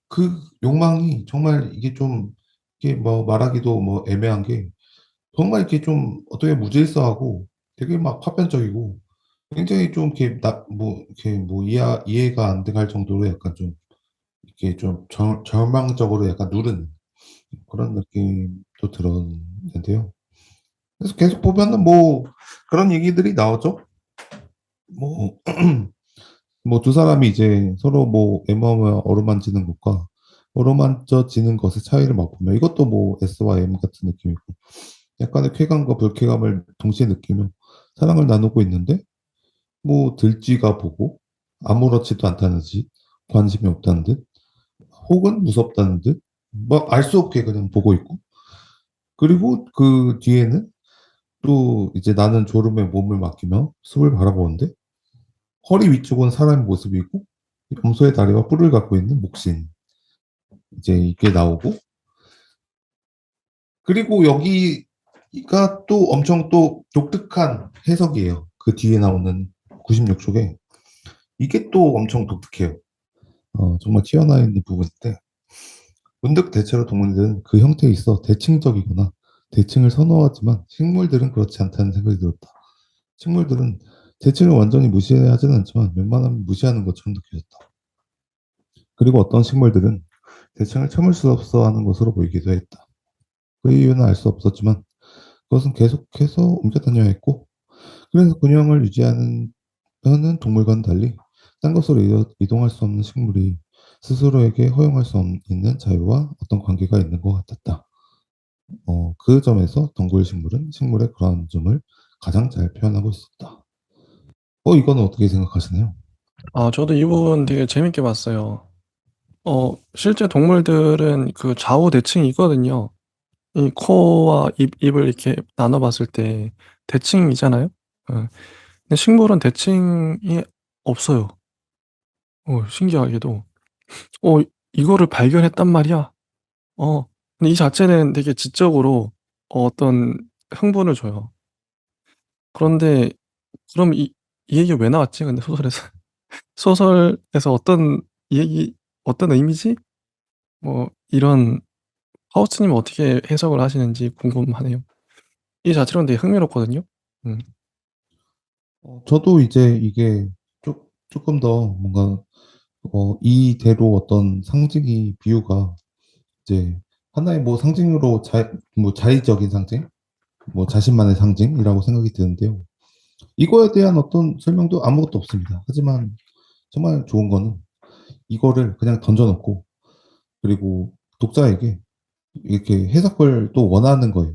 그 욕망이 정말 이게 좀 이게 뭐 말하기도 뭐 애매한 게 정말 이렇게 좀 어떻게 무질서하고 되게 막 파편적이고 굉장히 좀 이렇게 뭐 이렇게 뭐 이해가 안 돼갈 정도로 약간 좀 이렇게 좀 절망적으로 약간 누른 그런 느낌도 들었는데요. 그래서 계속 보면은 뭐 그런 얘기들이 나오죠. 뭐 뭐 두 사람이 이제 서로 뭐 애매하면 어루만지는 것과 어루만져지는 것의 차이를 맛보며 이것도 뭐 S와 M 같은 느낌이고 약간의 쾌감과 불쾌감을 동시에 느끼며 사랑을 나누고 있는데 뭐 들쥐가 보고 아무렇지도 않다는 듯 관심이 없다는 듯 혹은 무섭다는 듯 뭐 알 수 없게 그냥 보고 있고 그리고 그 뒤에는 또 이제 나는 졸음에 몸을 맡기며 숲을 바라보는데 허리 위쪽은 사람의 모습이고 염소의 다리와 뿔을 갖고 있는 목신 이제 이게 나오고 그리고 여기가 또 엄청 또 독특한 해석이에요. 그 뒤에 나오는 96쪽에 이게 또 엄청 독특해요. 정말 튀어나와 있는 부분인데 문득 대체로 동물들은 그 형태에 있어 대칭적이거나 대칭을 선호하지만 식물들은 그렇지 않다는 생각이 들었다. 식물들은 대칭을 완전히 무시하지는 않지만 웬만하면 무시하는 것처럼 느껴졌다. 그리고 어떤 식물들은 대칭을 참을 수 없어 하는 것으로 보이기도 했다. 그 이유는 알 수 없었지만 그것은 계속해서 옮겨다녀야 했고 그래서 균형을 유지하는 하는 동물과는 달리 딴 곳으로 이동할 수 없는 식물이 스스로에게 허용할 수 있는 자유와 어떤 관계가 있는 것 같았다. 그 점에서 덩굴 식물은 식물의 그러한 점을 가장 잘 표현하고 있었다. 이거는 어떻게 생각하시나요? 저도 이 부분 되게 재밌게 봤어요. 실제 동물들은 그 좌우 대칭이 있거든요. 이 코와 입을 이렇게 나눠 봤을 때 대칭이잖아요. 예. 근데 식물은 대칭이 없어요. 신기하게도. 어 이거를 발견했단 말이야. 어 근데 이 자체는 되게 지적으로 어떤 흥분을 줘요. 그런데 그럼 이 얘기가 왜 나왔지 근데 소설에서? 소설에서 어떤 이 얘기 어떤 의미지? 뭐 이런 하우스님은 어떻게 해석을 하시는지 궁금하네요. 이 자체로는 되게 흥미롭거든요. 음. 저도 이제 이게 조금 더 뭔가 이대로 어떤 상징이 비유가 이제 하나의 뭐 상징으로 뭐 자의적인 상징, 뭐 자신만의 상징이라고 생각이 드는데요. 이거에 대한 어떤 설명도 아무것도 없습니다. 하지만 정말 좋은 거는 이거를 그냥 던져놓고 그리고 독자에게 이렇게 해석을 또 원하는 거예요.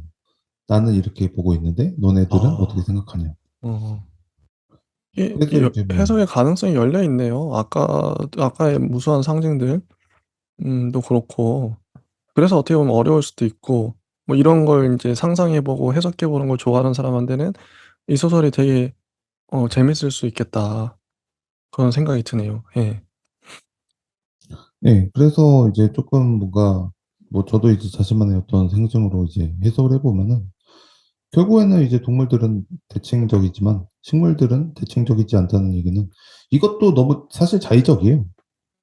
나는 이렇게 보고 있는데 너네들은 어떻게 아. 생각하냐. 어. 이게 그래서 이제 뭐 해석의 가능성이 열려 있네요. 아까의 무수한 상징들 도 그렇고 그래서 어떻게 보면 어려울 수도 있고 뭐 이런 걸 인제 상상해 보고 해석해 보는 걸 좋아하는 사람한테는 이 소설이 되게 재밌을 수 있겠다. 그런 생각이 드네요. 예. 네, 그래서 이제 조금 뭔가 뭐 저도 이제 자신만의 어떤 생각으로 이제 해석을 해보면은 결국에는 이제 동물들은 대칭적이지만 식물들은 대칭적이지 않다는 얘기는 이것도 너무 사실 자의적이에요.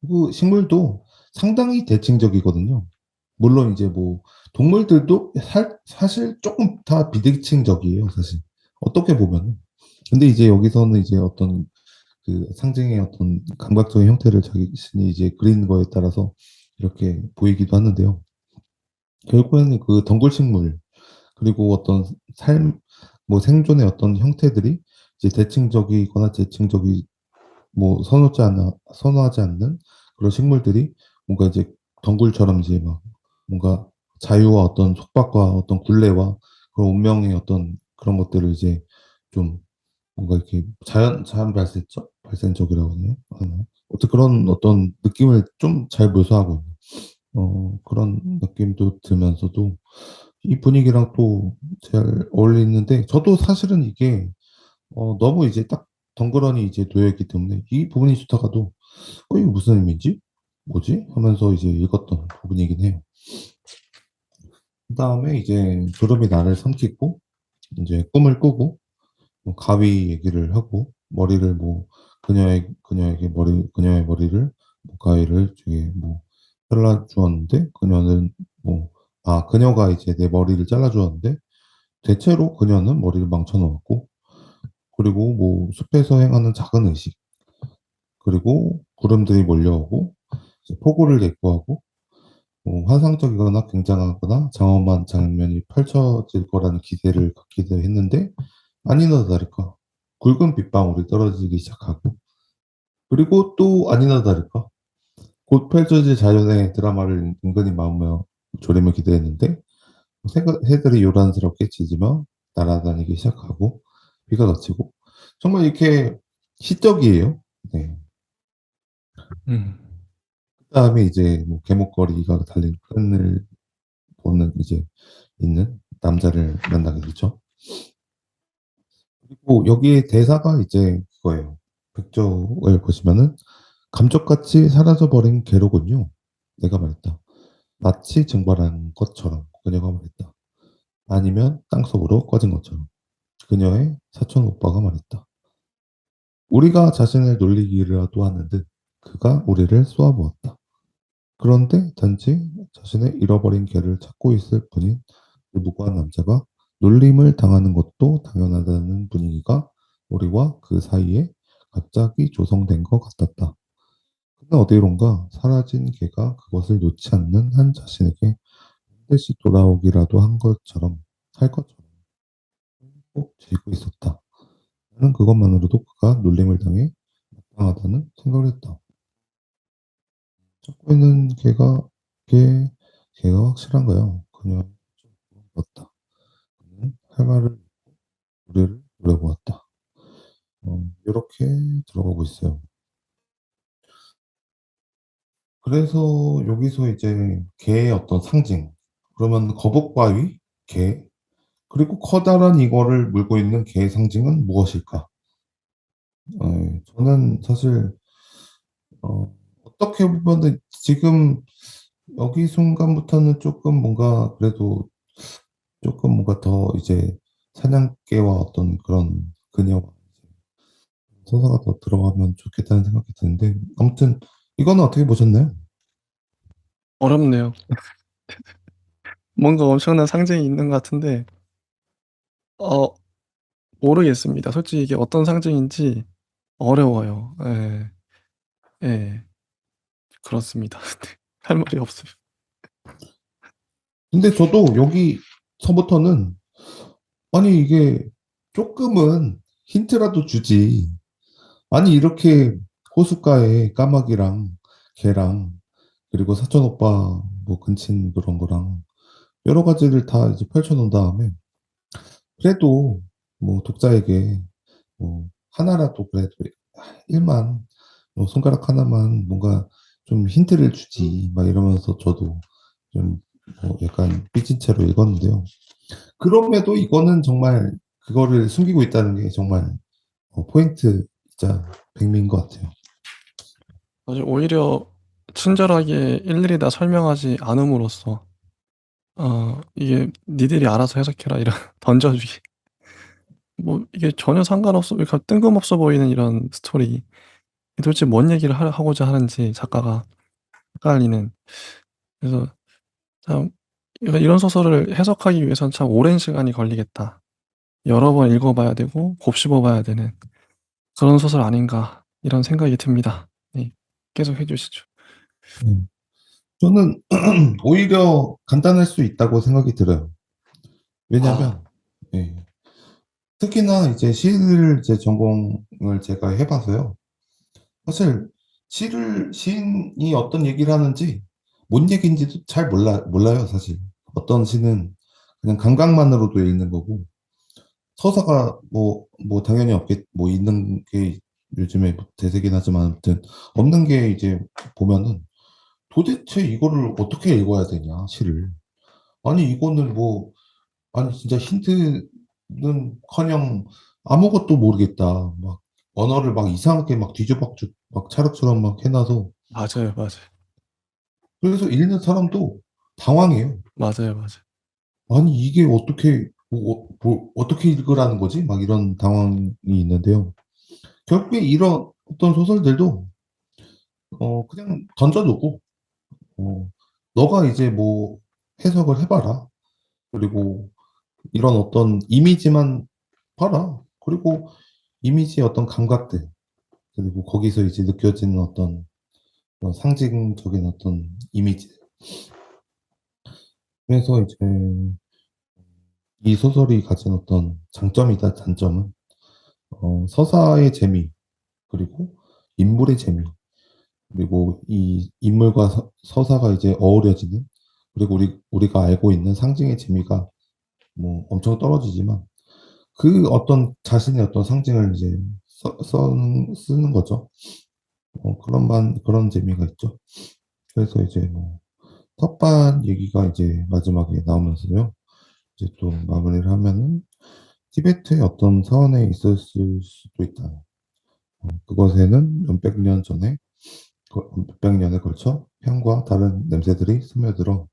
그 식물도 상당히 대칭적이거든요. 물론 이제 뭐 동물들도 사실 조금 다 비대칭적이에요, 사실. 어떻게 보면은. 근데 이제 여기서는 이제 어떤 그 상징의 어떤 감각적인 형태를 자신이 이제 그리는 거에 따라서 이렇게 보이기도 하는데요. 결국에는 그 덩굴식물 그리고 어떤 뭐 생존의 어떤 형태들이 이제 대칭적이거나 대칭적이 뭐 선호하지 않는 그런 식물들이 뭔가 이제 덩굴처럼 이제 막 뭔가 자유와 어떤 속박과 어떤 굴레와 그런 운명의 어떤 그런 것들을 이제 좀 뭔가 이렇게 자연 발생적이라고 하나요? 어떤 그런 어떤 느낌을 좀 잘 묘사하고 있는 그런 느낌도 들면서도 이 분위기랑 또 잘 어울리는데 저도 사실은 이게 너무 이제 딱 덩그러니 이제 놓여 있기 때문에 이 부분이 좋다가도 이게 무슨 의미지? 뭐지? 하면서 이제 읽었던 부분이긴 해요. 그 다음에 이제 구름이 나를 삼키고 이제 꿈을 꾸고 뭐 가위 얘기를 하고 머리를 뭐 그녀의 머리를 뭐 가위를 저기 뭐 잘라 주었는데 그녀는 뭐 그녀가 이제 내 머리를 잘라 주었는데 대체로 그녀는 머리를 망쳐 놓았고 그리고 뭐 숲에서 행하는 작은 의식 그리고 구름들이 몰려오고 이제 폭우를 예고하고 환상적이거나 굉장하거나 장엄한 장면이 펼쳐질 거라는 기대를 갖기도 했는데 아니나 다를까 굵은 빗방울이 떨어지기 시작하고 그리고 또 아니나 다를까 곧 펼쳐질 자연의 드라마를 은근히 마음에 졸임을 기대했는데 새들이 요란스럽게 짖으며 날아다니기 시작하고 비가 그치고 정말 이렇게 시적이에요. 네. 음. 그다음에 이제 뭐 개목걸이가 달린 끈을 보는 이제 있는 남자를 만나게 되죠. 그리고 여기에 대사가 이제 그거예요. 백조를 보시면은 감쪽같이 사라져버린 개로군요. 내가 말했다. 마치 증발한 것처럼 그녀가 말했다. 아니면 땅속으로 꺼진 것처럼 그녀의 사촌 오빠가 말했다. 우리가 자신을 놀리기라도 하는 듯 그가 우리를 쏘아보았다. 그런데 단지 자신의 잃어버린 개를 찾고 있을 뿐인 그 무고한 남자가 놀림을 당하는 것도 당연하다는 분위기가 우리와 그 사이에 갑자기 조성된 것 같았다. 그는 어디론가 사라진 개가 그것을 놓지 않는 한 자신에게 반드시 돌아오기라도 할 것처럼 꼭 쥐고 있었다. 나는 그것만으로도 그가 놀림을 당해 마땅하다는 생각을 했다. 찾고 있는 걔가 확실한가요? 그녀는 좀 물었다. 그는 할 말을 우리를 노려보았다. 이렇게 들어가고 있어요. 그래서 여기서 이제 개의 어떤 상징, 그러면 거북바위, 개, 그리고 커다란 이거를 물고 있는 개의 상징은 무엇일까? 저는 사실 어떻게 보면은 지금 여기 순간부터는 조금 뭔가 그래도 조금 뭔가 더 이제 사냥개와 어떤 그런 그녀와 서사가 더 들어가면 좋겠다는 생각이 드는데 아무튼 이거는 어떻게 보셨나요? 어렵네요. 뭔가 엄청난 상징이 있는 것 같은데 어 모르겠습니다. 솔직히 이게 어떤 상징인지 어려워요. 예. 예. 그렇습니다. 할 말이 없어요. 근데 저도 여기서부터는 아니 이게 조금은 힌트라도 주지. 아니 이렇게 호숫가에 까마귀랑 개랑 그리고 사촌 오빠 뭐 근친 그런 거랑 여러 가지를 다 이제 펼쳐놓은 다음에 그래도 뭐 독자에게 뭐 하나라도 그래도 일만 뭐 손가락 하나만 뭔가 좀 힌트를 주지 막 이러면서 저도 좀 뭐 약간 삐진 채로 읽었는데요. 그럼에도 이거는 정말 그거를 숨기고 있다는 게 정말 포인트 진짜 백미인 것 같아요. 사실 오히려 친절하게 일일이 다 설명하지 않음으로써 이게 "니들이 알아서 해석해라." 이런 던져주기. 뭐 이게 전혀 상관없어 그러니까 뜬금없어 보이는 이런 스토리. 도대체 뭔 얘기를 하고자 하는지 작가가 헷갈리는. 그래서 참 이런 소설을 해석하기 위해서는 참 오랜 시간이 걸리겠다. 여러 번 읽어 봐야 되고 곱씹어 봐야 되는 그런 소설 아닌가 이런 생각이 듭니다. 네. 계속해 주시죠. 네. 저는 오히려 간단할 수 있다고 생각이 들어요. 아. 왜냐하면 예, 특히나 이제 시를 이제 전공을 제가 해봐서요. 사실 시인이 어떤 얘기를 하는지 뭔 얘기인지도 잘 몰라요, 사실. 어떤 시는 그냥 감각만으로도 읽는 거고, 서사가 당연히 뭐 있는 게 요즘에 뭐 대세긴 하지만 아무튼 없는 게 이제 보면은 도대체 이거를 어떻게 읽어야 되냐, 시를. 아니, 이거는 아니, 진짜 힌트는커녕 아무것도 모르겠다. 막 언어를 막 이상하게 막 뒤죽박죽 막 차력처럼 막 해놔서 맞아요, 맞아요. 그래서 읽는 사람도 당황해요. 맞아요, 맞아요. 아니, 이게 어떻게, 어떻게 읽으라는 거지? 막 이런 당황이 있는데요. 결국에 이런 어떤 소설들도, 그냥 던져두고, 어, 너가 이제 뭐 해석을 해봐라. 그리고 이런 어떤 이미지만 봐라. 그리고 이미지의 어떤 감각들, 그리고 거기서 이제 느껴지는 어떤 그런 상징적인 어떤 이미지. 그래서 이제 이 소설이 가진 어떤 장점이다, 단점은, 서사의 재미, 그리고 인물의 재미, 그리고 이 인물과 서사가 이제 어우러지는, 그리고 우리가 알고 있는 상징의 재미가 뭐 엄청 떨어지지만, 그 어떤 자신의 어떤 상징을 이제 쓰는 거죠. 그런 재미가 있죠. 그래서 이제 뭐, 텃밭 얘기가 이제 마지막에 나오면서요. 이제 또 마무리를 하면은, 티베트의 어떤 사원에 있었을 수도 있다. 그것에는 몇백 년 전에, 몇백 년에 걸쳐 향과 다른 냄새들이 스며들어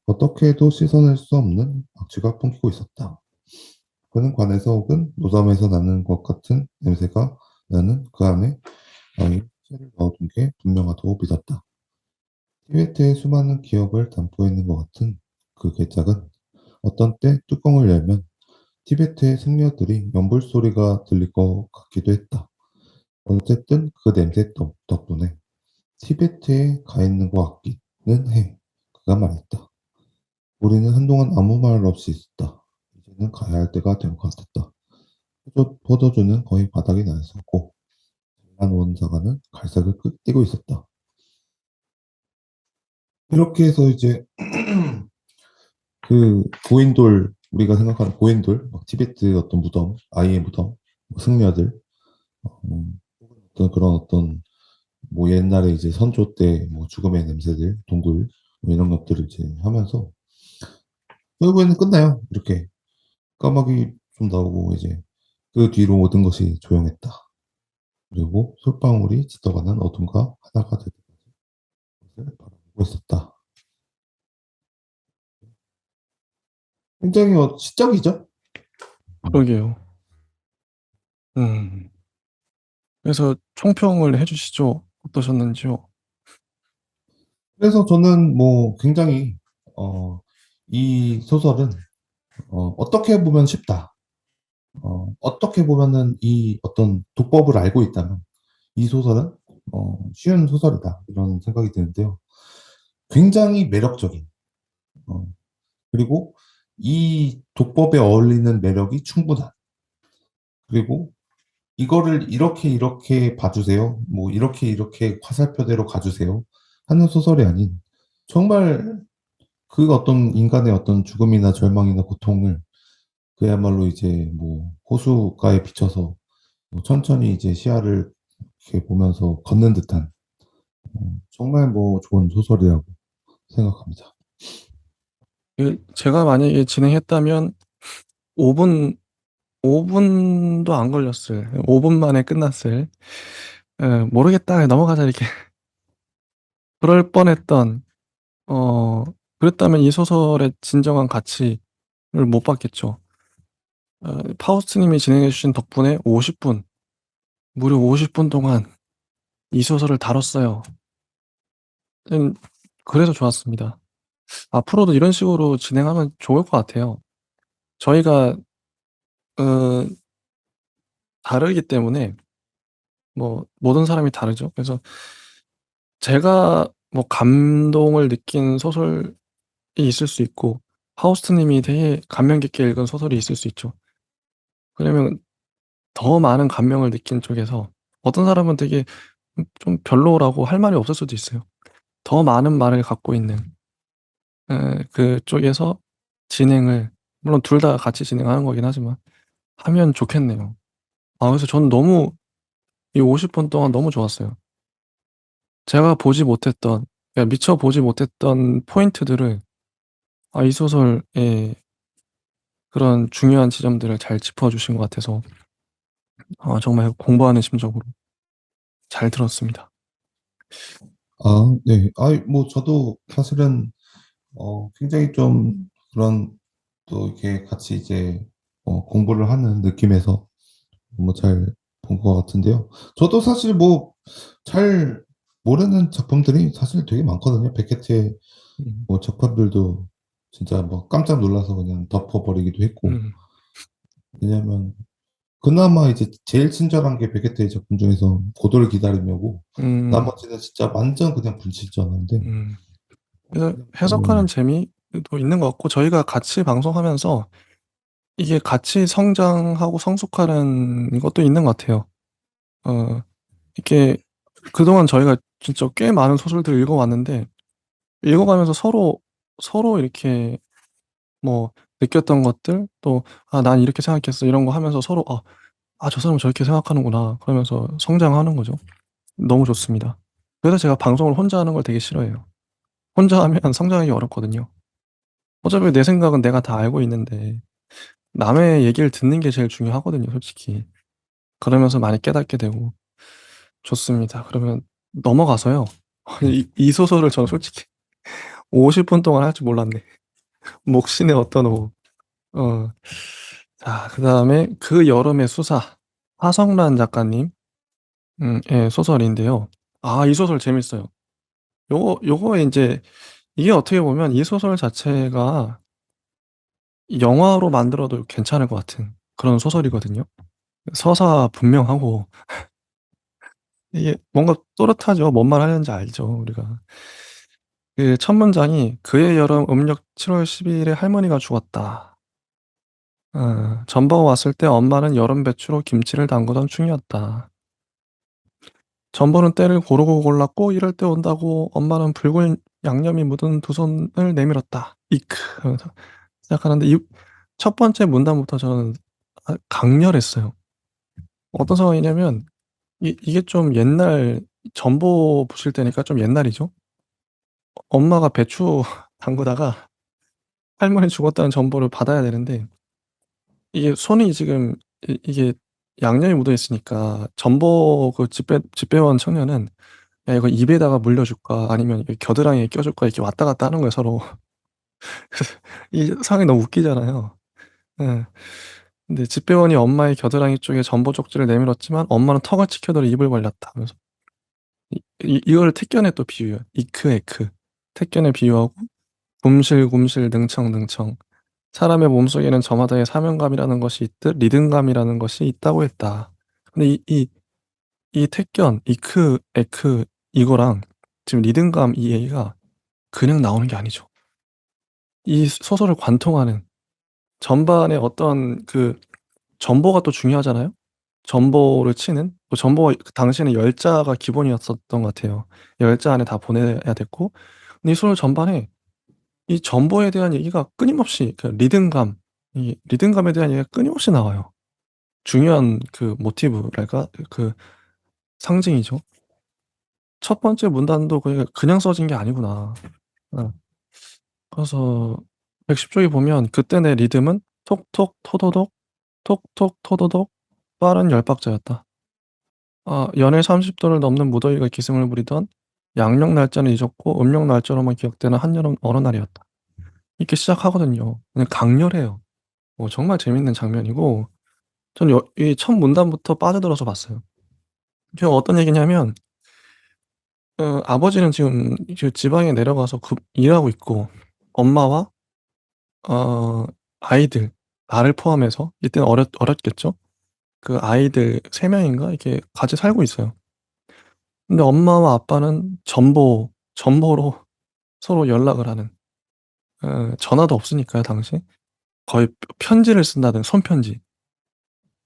어떻게 해도 씻어낼 수 없는 악취가 풍기고 있었다. 그는 관에서 혹은 노담에서 나는 것 같은 냄새가 나는 그 안에 아이 채를 넣어둔 게 분명하다고 믿었다. 티베트의 수많은 기억을 담고 있는 것 같은 그 괴짝은 어떤 때 뚜껑을 열면 티베트의 승려들이 연불 소리가 들릴 것 같기도 했다. 어쨌든 그 냄새 덕분에 티베트에 가 있는 것 같기는 해. 그가 말했다. 우리는 한동안 아무 말 없이 있었다. 이제는 가야 할 때가 된 것 같았다. 포도주는 거의 바닥이 나 있었고, 한 원사가는 갈색을 띠고 있었다. 이렇게 해서 이제 그 고인돌, 우리가 생각하는 고인돌, 막 티베트 어떤 무덤, 아이의 무덤, 뭐 승려들, 어떤 그런 어떤 뭐 옛날에 이제 선조 때 뭐 죽음의 냄새들, 동굴 뭐 이런 것들을 이제 하면서 결국에는 끝나요. 이렇게 까마귀 좀 나오고 이제 그 뒤로 모든 것이 조용했다. 그리고 솔방울이 짙어가는 어둠과 하나가 될 것을 바라보고 있었다. 굉장히 시적이죠? 그러게요. 음. 그래서 총평을 해주시죠. 어떠셨는지요? 그래서 저는 뭐 굉장히 이 소설은 어떻게 보면 쉽다. 어떻게 보면은 이 어떤 독법을 알고 있다면 이 소설은 쉬운 소설이다. 이런 생각이 드는데요. 굉장히 매력적인, 어, 그리고 이 독법에 어울리는 매력이 충분한, 그리고 이거를 이렇게 봐주세요. 뭐 이렇게 화살표대로 가주세요. 하는 소설이 아닌 정말 그 어떤 인간의 어떤 죽음이나 절망이나 고통을 그야말로 이제 뭐 호수가에 비춰서 뭐 천천히 이제 시야를 이렇게 보면서 걷는 듯한 정말 뭐 좋은 소설이라고 생각합니다. 제가 만약에 진행했다면 5분, 5분도 안 걸렸을, 5분 만에 끝났을, 모르겠다, 넘어가자, 이렇게. 그럴 뻔했던, 어, 그랬다면 이 소설의 진정한 가치를 못 받겠죠. 파우스트님이 진행해주신 덕분에 50분, 무려 50분 동안 이 소설을 다뤘어요. 그래서 좋았습니다. 앞으로도 이런 식으로 진행하면 좋을 것 같아요. 저희가, 어, 다르기 때문에, 뭐, 모든 사람이 다르죠. 그래서 제가 뭐 감동을 느낀 소설이 있을 수 있고, 파우스트님이 되게 감명 깊게 읽은 소설이 있을 수 있죠. 그러면 더 많은 감명을 느낀 쪽에서 어떤 사람은 되게 좀 별로라고 할 말이 없을 수도 있어요. 더 많은 말을 갖고 있는 그쪽에서 진행을, 물론 둘 다 같이 진행하는 거긴 하지만 하면 좋겠네요. 그래서 저는 너무 이 50분 동안 너무 좋았어요. 제가 보지 못했던, 그러니까 미처 보지 못했던 포인트들을 이 소설의 그런 중요한 지점들을 잘 짚어주신 것 같아서 정말 공부하는 심정으로 잘 들었습니다. 네. 뭐 저도 사실은 굉장히 좀 그런 또 이렇게 같이 이제 공부를 하는 느낌에서 뭐 잘 본 것 같은데요. 저도 사실 뭐 잘 모르는 작품들이 사실 되게 많거든요. 베케트의 음. 뭐 작품들도 진짜 뭐 깜짝 놀라서 그냥 덮어버리기도 했고. 음. 왜냐면 그나마 이제 제일 친절한 게 베게트의 작품 중에서 고도를 기다리며고, 음. 나머지는 진짜 완전 그냥 불친절한데. 음. 그래서 그냥 해석하는 재미도 있는 것 같고 저희가 같이 방송하면서 이게 같이 성장하고 성숙하는 것도 있는 것 같아요. 이렇게 그동안 저희가 진짜 꽤 많은 소설들을 읽어왔는데 읽어가면서 서로 이렇게 뭐 느꼈던 것들 또 '아 난 이렇게 생각했어.' 이런 거 하면서 서로 '아 저 사람은 저렇게 생각하는구나.' 그러면서 성장하는 거죠. 너무 좋습니다. 그래서 제가 방송을 혼자 하는 걸 되게 싫어해요. 혼자 하면 성장하기 어렵거든요. 어차피 내 생각은 내가 다 알고 있는데 남의 얘기를 듣는 게 제일 중요하거든요 솔직히. 그러면서 많이 깨닫게 되고 좋습니다. 그러면 넘어가서요. 이 소설을 저는 솔직히 50분 동안 할 줄 몰랐네. 목신의 어떤 호흡. 어. 자 그다음에 그 여름의 수사. 하성란 작가님 예 소설인데요. 이 소설 재밌어요. 요거 인제 이게 어떻게 보면 이 소설 자체가 영화로 만들어도 괜찮을 것 같은 그런 소설이거든요. 서사 분명하고 이게 뭔가 또렷하죠. 뭔 말 하는지 알죠 우리가. 그 첫 문장이 "그해 여름 음력 7월 12 일에 할머니가 죽었다." "전보가 왔을 때 엄마는 여름 배추로 김치를 담그던 중이었다. 전보는 때를 고르고 골랐고 이럴 때 온다고 엄마는 붉은 양념이 묻은 두 손을 내밀었다." 이크 하면서 시작하는데 이 첫 번째 문단부터 저는 강렬했어요. 어떤 상황이냐면 이게 좀 옛날 전보 부실 때니까 좀 옛날이죠. 엄마가 배추 담그다가 할머니 죽었다는 전보를 받아야 되는데 이게 손이 지금 이게 양념이 묻어 있으니까 전보 그 집배원 청년은 "야 이거 입에다가 물려 줄까? 아니면 이 겨드랑이에 껴 줄까?" 이렇게 왔다 갔다 하는 거예요 서로. 그래서 이 상황이 너무 웃기잖아요. 예. 근데 집배원이 엄마의 겨드랑이 쪽에 전보 쪽지를 내밀었지만 엄마는 턱을 치켜들어 입을 벌렸다 하면서 이거를 택견에 또 비유해요. 이크에크. 택견에 비유하고 굼실굼실 능청능청 사람의 몸속에는 저마다의 사명감이라는 것이 있듯 리듬감이라는 것이 있다고 했다. 근데 이 택견, 이크, 에크 이거랑 지금 리듬감 이 얘기가 그냥 나오는 게 아니죠. 이 소설을 관통하는 전반의 어떤 그 전보가 또 중요하잖아요. 전보를 치는 전보가 그 당시에는 열자가 기본이었었던 것 같아요. 열자 안에 다 보내야 됐고 근데 이 소설 전반에 이 전보에 대한 얘기가 끊임없이 그 리듬감 이 리듬감에 대한 얘기가 끊임없이 나와요. 중요한 그 모티브랄까? 그 상징이죠. 첫 번째 문단도 그냥 써진 게 아니구나. 어 그래서 110 쪽에 보면 "그때 내 리듬은 톡톡 토도독 톡톡 토도독 빠른 열 박자였다." 연애 30 도를 넘는 무더위가 기승을 부리던 양력 날짜는 잊었고 음력 날짜로만 기억되는 한여름 어느 날이었다. 이렇게 시작하거든요. 그냥 강렬해요. 정말 재밌는 장면이고 저는 이 첫 문단부터 빠져들어서 봤어요. 이게 어떤 얘기냐면 아버지는 지금 지방에 내려가서 일하고 있고 엄마와 어 아이들 나를 포함해서 이때는 어렸겠죠. 그 아이들 3 명인가 이렇게 같이 살고 있어요. 근데 엄마와 아빠는 전보로 서로 연락을 하는 전화도 없으니까요 당시에. 거의 편지를 쓴다든 손편지.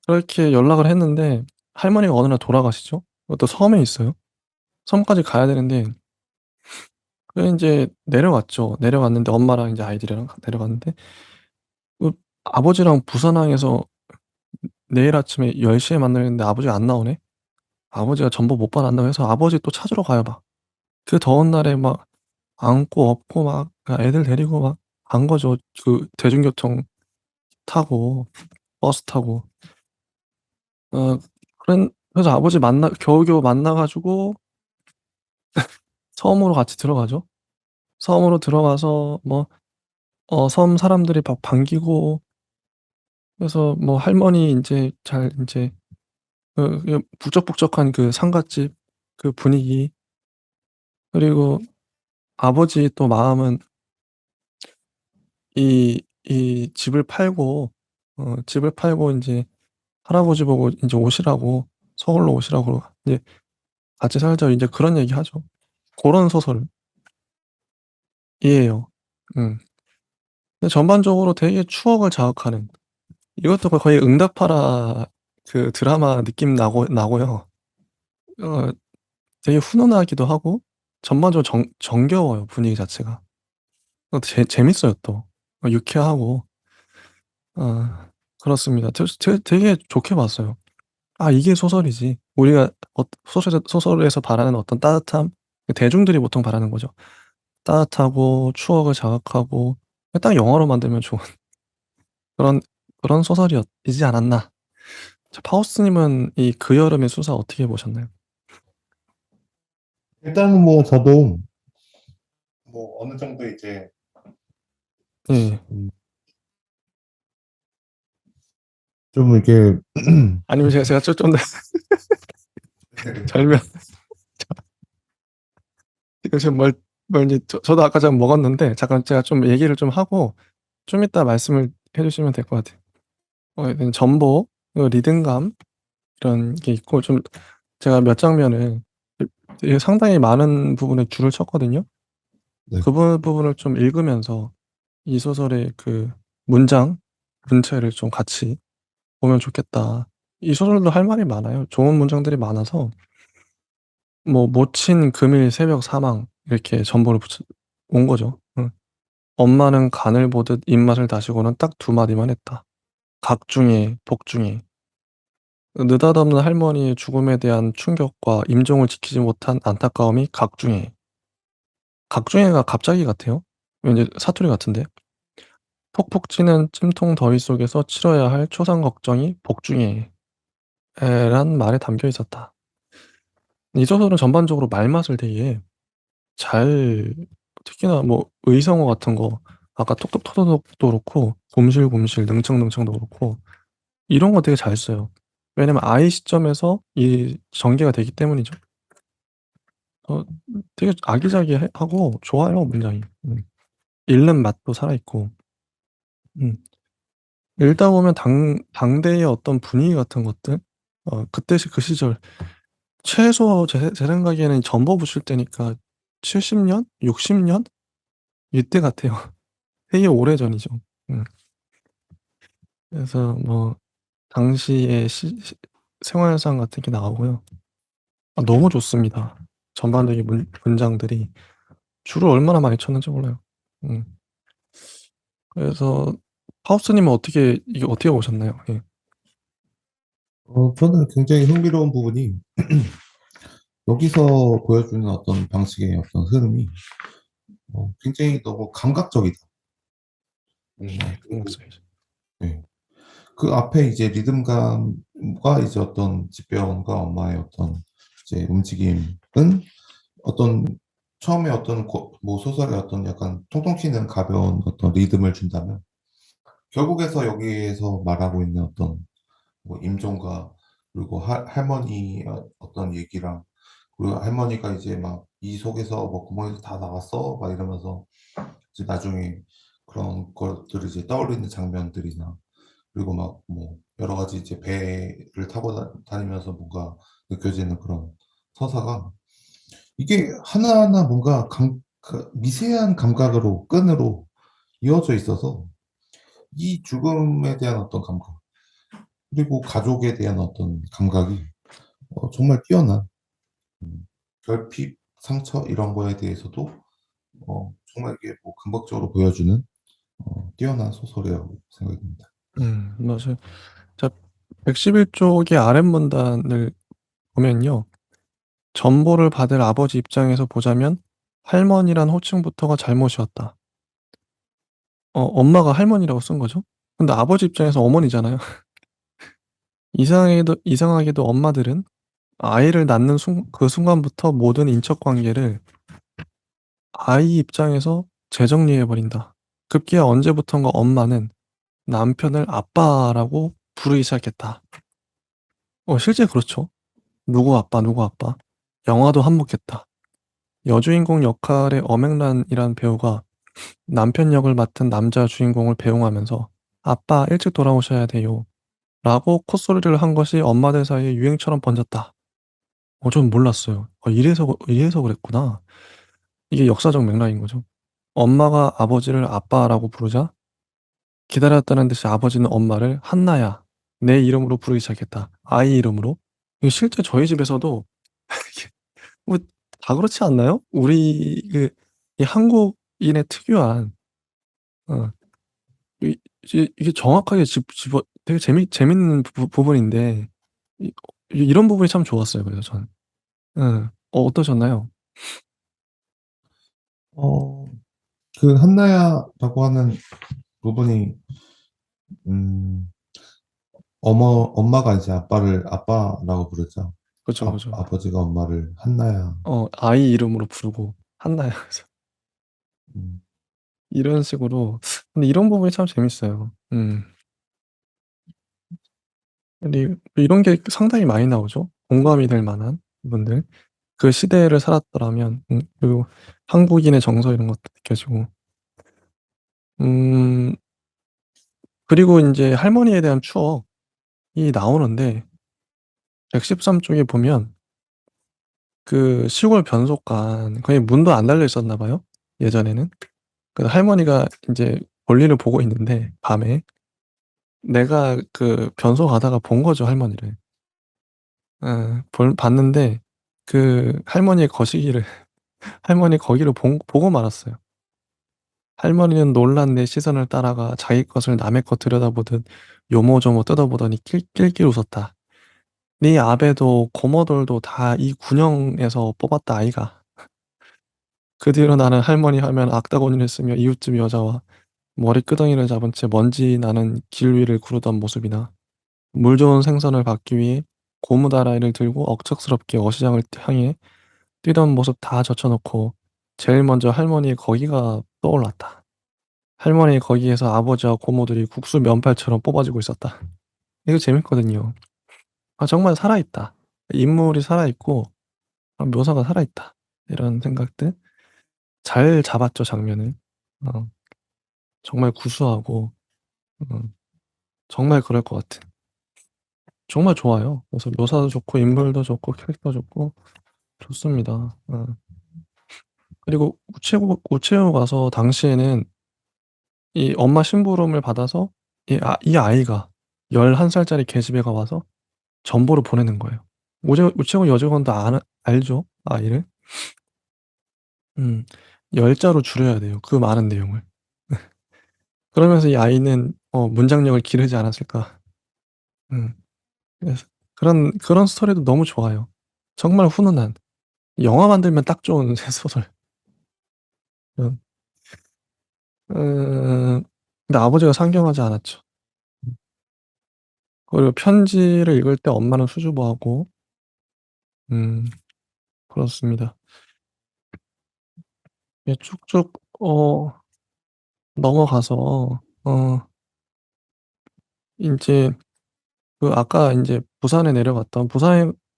그렇게 연락을 했는데 할머니가 어느 날 돌아가시죠. 그것도 섬에 있어요. 섬까지 가야 되는데 인제 내려갔죠. 내려갔는데 엄마랑 인제 아이들이랑 내려갔는데 그 아버지랑 부산항에서 내일 아침에 10 시에 만나려 했는데 아버지가 안 나오네. 아버지가 전보 못 받았다고 해서 아버지 또 찾으러 가요 막. 그 더운 날에 막 안고 업고 막 애들 데리고 막 간 거죠. 그 대중교통 버스 타고. 어 그래서 아버지 겨우겨우 만나 가지고 섬으로 같이 들어가죠. 섬으로 들어가서 뭐 섬 사람들이 막 반기고, 그래서 뭐 할머니 인제 잘 인제 그 북적북적한 그 상갓집 그 분위기, 그리고 아버지 또 마음은 이 집을 팔고 인제 할아버지 보고 인제 오시라고, 서울로 오시라고 이제 "같이 살자." 인제 그런 얘기하죠. 고런 소설이에요. 음. 근데 전반적으로 되게 추억을 자극하는, 이것도 거의 응답하라 그 드라마 느낌 나고요. 어 되게 훈훈하기도 하고 전반적으로 정겨워요, 분위기 자체가. 재밌어요 또. 유쾌하고. 아 그렇습니다. 되게 좋게 봤어요. '아 이게 소설이지.' 우리가 소설에서 바라는 어떤 따뜻함, 대중들이 보통 바라는 거죠. 따뜻하고 추억을 자극하고 딱 영화로 만들면 좋은 그런 소설이지 않았나. 자, 파우스님은 이 그 여름의 수사 어떻게 보셨나요? 일단은 뭐 저도 뭐 어느 정도 이제 예. 음 좀 이렇게 아니면 제가 좀 더 설명 지금 뭘 인제 저도 아까 잠 먹었는데 잠깐 제가 좀 얘기를 좀 하고 좀 이따 말씀을 해 주시면 될 것 같아요. 일단 전복, 그리고 리듬감 이런 게 있고, 좀 제가 몇 장면을 되게 상당히 많은 부분에 줄을 쳤거든요. 네. 그 부분을 좀 읽으면서 이 소설의 그 문체를 좀 같이 보면 좋겠다. 이 소설도 할 말이 많아요. 좋은 문장들이 많아서 뭐 "모친 금일 새벽 사망." 이렇게 전보를 붙여 온 거죠. "엄마는 간을 보듯 입맛을 다시고는 딱 두 마디만 했다. 각중에 복중에." 느닷없는 할머니의 죽음에 대한 충격과 임종을 지키지 못한 안타까움이 각중에. 각중에가 갑자기 같아요. 왠지 사투리 같은데. 폭폭 찌는 찜통 더위 속에서 치러야 할 초상 걱정이 복중에 란 말에 담겨 있었다. 이 소설은 전반적으로 말맛을 되게 잘, 특히나 뭐 의성어 같은 거 아까 톡톡 터더덕도 그렇고 곰실곰실 능청능청도 그렇고 이런 거 되게 잘 써요. 왜냐면 아이 시점에서 이 전개가 되기 때문이죠. 어 되게 아기자기하고 좋아요, 문장이. 읽는 맛도 살아있고. 음. 읽다 보면 당대의 어떤 분위기 같은 것들, 그때 그 시절 최소 제 생각에는 전버 붙일 때니까 70 년? 60 년? 이때 같아요. 되게 오래전이죠. 음. 그래서 뭐 당시의 생활상 같은 게 나오고요. 너무 좋습니다. 전반적인 문장들이 줄을 얼마나 많이 쳤는지 몰라요. 음. 그래서 하우스님은 이게 어떻게 보셨나요? 예. 저는 굉장히 흥미로운 부분이 여기서 보여주는 어떤 방식의 어떤 흐름이 굉장히 너무 감각적이다. 그리고 감각적이죠. 네. 그 앞에 이제 리듬감과 이제 어떤 집배원과 엄마의 어떤 이제 움직임은 어떤 처음에 어떤 뭐 소설의 어떤 약간 통통 튀는 가벼운 어떤 리듬을 준다면 결국에서 여기에서 말하고 있는 어떤 뭐 임종과 그리고 할머니 어떤 얘기랑 그리고 할머니가 이제 막 "이 속에서 뭐 구멍에서 다 나왔어." 막 이러면서 이제 나중에 그런 것들을 이제 떠올리는 장면들이나 그리고 막 뭐 여러 가지 이제 배를 타고 다니면서 뭔가 느껴지는 그런 서사가 이게 하나하나 뭔가 그 미세한 감각으로 끈으로 이어져 있어서 이 죽음에 대한 어떤 감각 그리고 가족에 대한 어떤 감각이 정말 뛰어난 결핍, 상처 이런 거에 대해서도 정말 이게 뭐 감각적으로 보여주는 뛰어난 소설이라고 생각이 듭니다. 맞아요. 자, 111 쪽의 아랫문단을 보면요. "전보를 받을 아버지 입장에서 보자면 할머니란 호칭부터가 잘못이었다." 엄마가 할머니라고 쓴 거죠. 근데 아버지 입장에서 어머니잖아요. 이상하게도 엄마들은 아이를 낳는 순간부터 모든 인척 관계를 아이 입장에서 재정리해버린다. 급기야 언제부턴가 엄마는 남편을 아빠라고 부르기 시작했다. 실제 그렇죠. 누구 아빠, 누구 아빠. 영화도 한몫했다. 여주인공 역할의 엄앵란이란 배우가 남편 역을 맡은 남자 주인공을 배웅하면서 아빠 일찍 돌아오셔야 돼요. 라고 콧소리를 한 것이 엄마들 사이에 유행처럼 번졌다. 전 몰랐어요. 이래서 그랬구나. 이게 역사적 맥락인 거죠. 엄마가 아버지를 아빠라고 부르자 기다렸다는 듯이 아버지는 엄마를 한나야, 내 이름으로 부르기 시작했다. 아이 이름으로. 이거 실제 저희 집에서도 뭐 다 그렇지 않나요? 우리 이 한국인의 특유한 어, 이게 정확하게 집어 되게 재밌는 부분인데 이, 이런 부분이 참 좋았어요. 그래서 저는. 예. 어떠셨나요? 어, 그 한나야라고 하는 부분이 음, 엄마가 이제 아빠를 아빠라고 부르죠. 그죠, 그죠. 아버지가 엄마를 한나야. 아이 이름으로 부르고 한나야. 그래서 음, 이런 식으로. 근데 이런 부분이 참 재밌어요. 근데 이런 게 상당히 많이 나오죠. 공감이 될 만한 부분들. 그 시대를 살았더라면, 그리고 한국인의 정서 이런 것도 느껴지고. 음, 그리고 이제 할머니에 대한 추억이 나오는데, 113 쪽에 보면 그 시골 변속관, 거의 문도 안 달려 있었나 봐요. 예전에는. 그래서 할머니가 이제 볼일을 보고 있는데, 밤에 내가 그 변소 가다가 본 거죠, 할머니를. 봤는데, 그 할머니의 거시기를, 할머니 거기를 보고 말았어요. 할머니는 놀란 내 시선을 따라가 자기 것을 남의 것 들여다보듯 요모조모 뜯어보더니 낄낄 웃었다. 네 아베도 고모돌도 다 이 군형에서 뽑았다 아이가. 그 뒤로 나는 할머니 하면 악다구니를 쓰며 이웃집 여자와 머리끄덩이를 잡은 채 먼지 나는 길 위를 구르던 모습이나 물 좋은 생선을 받기 위해 고무다라이를 들고 억척스럽게 어시장을 향해 뛰던 모습 다 젖혀놓고 제일 먼저 할머니의 거기가 떠올랐다. 할머니 거기에서 아버지와 고모들이 국수 면팔처럼 뽑아지고 있었다. 이거 재밌거든요. 정말 살아있다. 인물이 살아있고 묘사가 살아있다. 이런 생각들. 잘 잡았죠, 장면을. 어, 정말 구수하고 어, 정말 그럴 것 같은. 정말 좋아요. 그래서 묘사도 좋고 인물도 좋고 캐릭터 좋고 좋습니다. 그리고 우체국 가서 당시에는 이 엄마 심부름을 받아서 이 아이가 11살짜리 계집애가 와서 전보를 보내는 거예요. 우체국 여직원도 알죠, 아이를. 음, 열자로 줄여야 돼요, 그 많은 내용을. 그러면서 이 아이는 문장력을 기르지 않았을까. 음, 그래서 그런 스토리도 너무 좋아요. 정말 훈훈한 영화 만들면 딱 좋은 소설. 음, 음, 근데 아버지가 상경하지 않았죠. 그리고 편지를 읽을 때 엄마는 수줍어하고. 음, 그렇습니다. 예, 쭉쭉 넘어가서 인제 아까 인제 부산에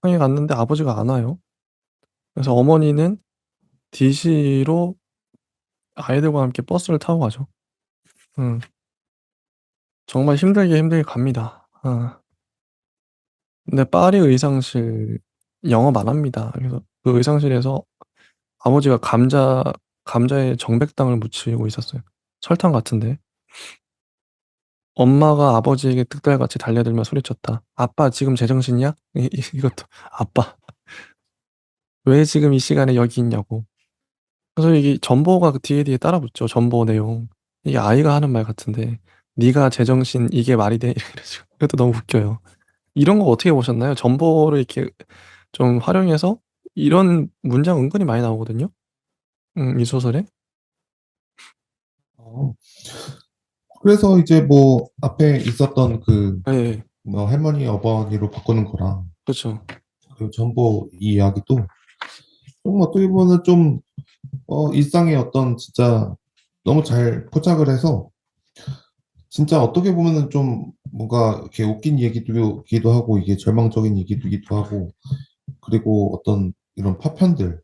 갔는데 아버지가 안 와요. 그래서 어머니는 DC로 아이들과 함께 버스를 타고 가죠. 음. 정말 힘들게 갑니다. 근데 파리 의상실 영업 안 합니다. 그래서 그 의상실에서 아버지가 감자에 정백당을 묻히고 있었어요. 설탕 같은데. 엄마가 아버지에게 득달같이 달려들며 소리쳤다. "아빠 지금 제정신이야?" 이것도 "아빠 왜 지금 이 시간에 여기 있냐."고. 그래서 이게 전보가 그 뒤에 따라 붙죠, 전보 내용. 이게 아이가 하는 말 같은데 "네가 제정신 이게 말이 돼?" 이래가지고 이것도 너무 웃겨요. 이런 거 어떻게 보셨나요? 전보를 이렇게 좀 활용해서 이런 문장 은근히 많이 나오거든요, 이 소설에. 어, 그래서 이제 뭐 앞에 있었던 그 예예. 뭐 할머니 어머니로 바꾸는 거랑 그쵸. 그 전보 이 이야기도 좀 어떻게 보면 좀 일상의 어떤 진짜 너무 잘 포착을 해서 진짜 어떻게 보면은 좀 뭔가 이렇게 웃긴 얘기도 하고 이게 절망적인 얘기이기도 하고 그리고 어떤 이런 파편들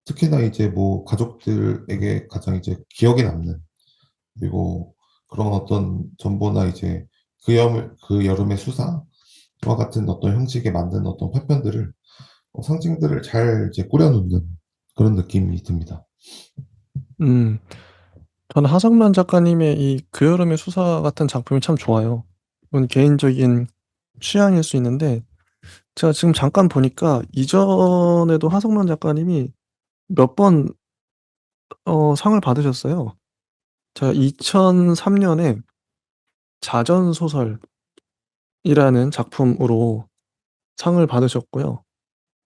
특히나 이제 뭐 가족들에게 가장 이제 기억에 남는 그리고 그런 어떤 전보나 이제 그 여름의 수사와 같은 어떤 형식의 만든 어떤 파편들을 상징들을 잘 이제 꾸려놓는 그런 느낌이 듭니다. 음. 저는 하성란 작가님의 이 그 여름의 수사 같은 작품이 참 좋아요. 이건 개인적인 취향일 수 있는데 제가 지금 잠깐 보니까 이전에도 하성란 작가님이 몇 번 상을 받으셨어요. 제가 2003 년에 자전소설이라는 작품으로 상을 받으셨고요.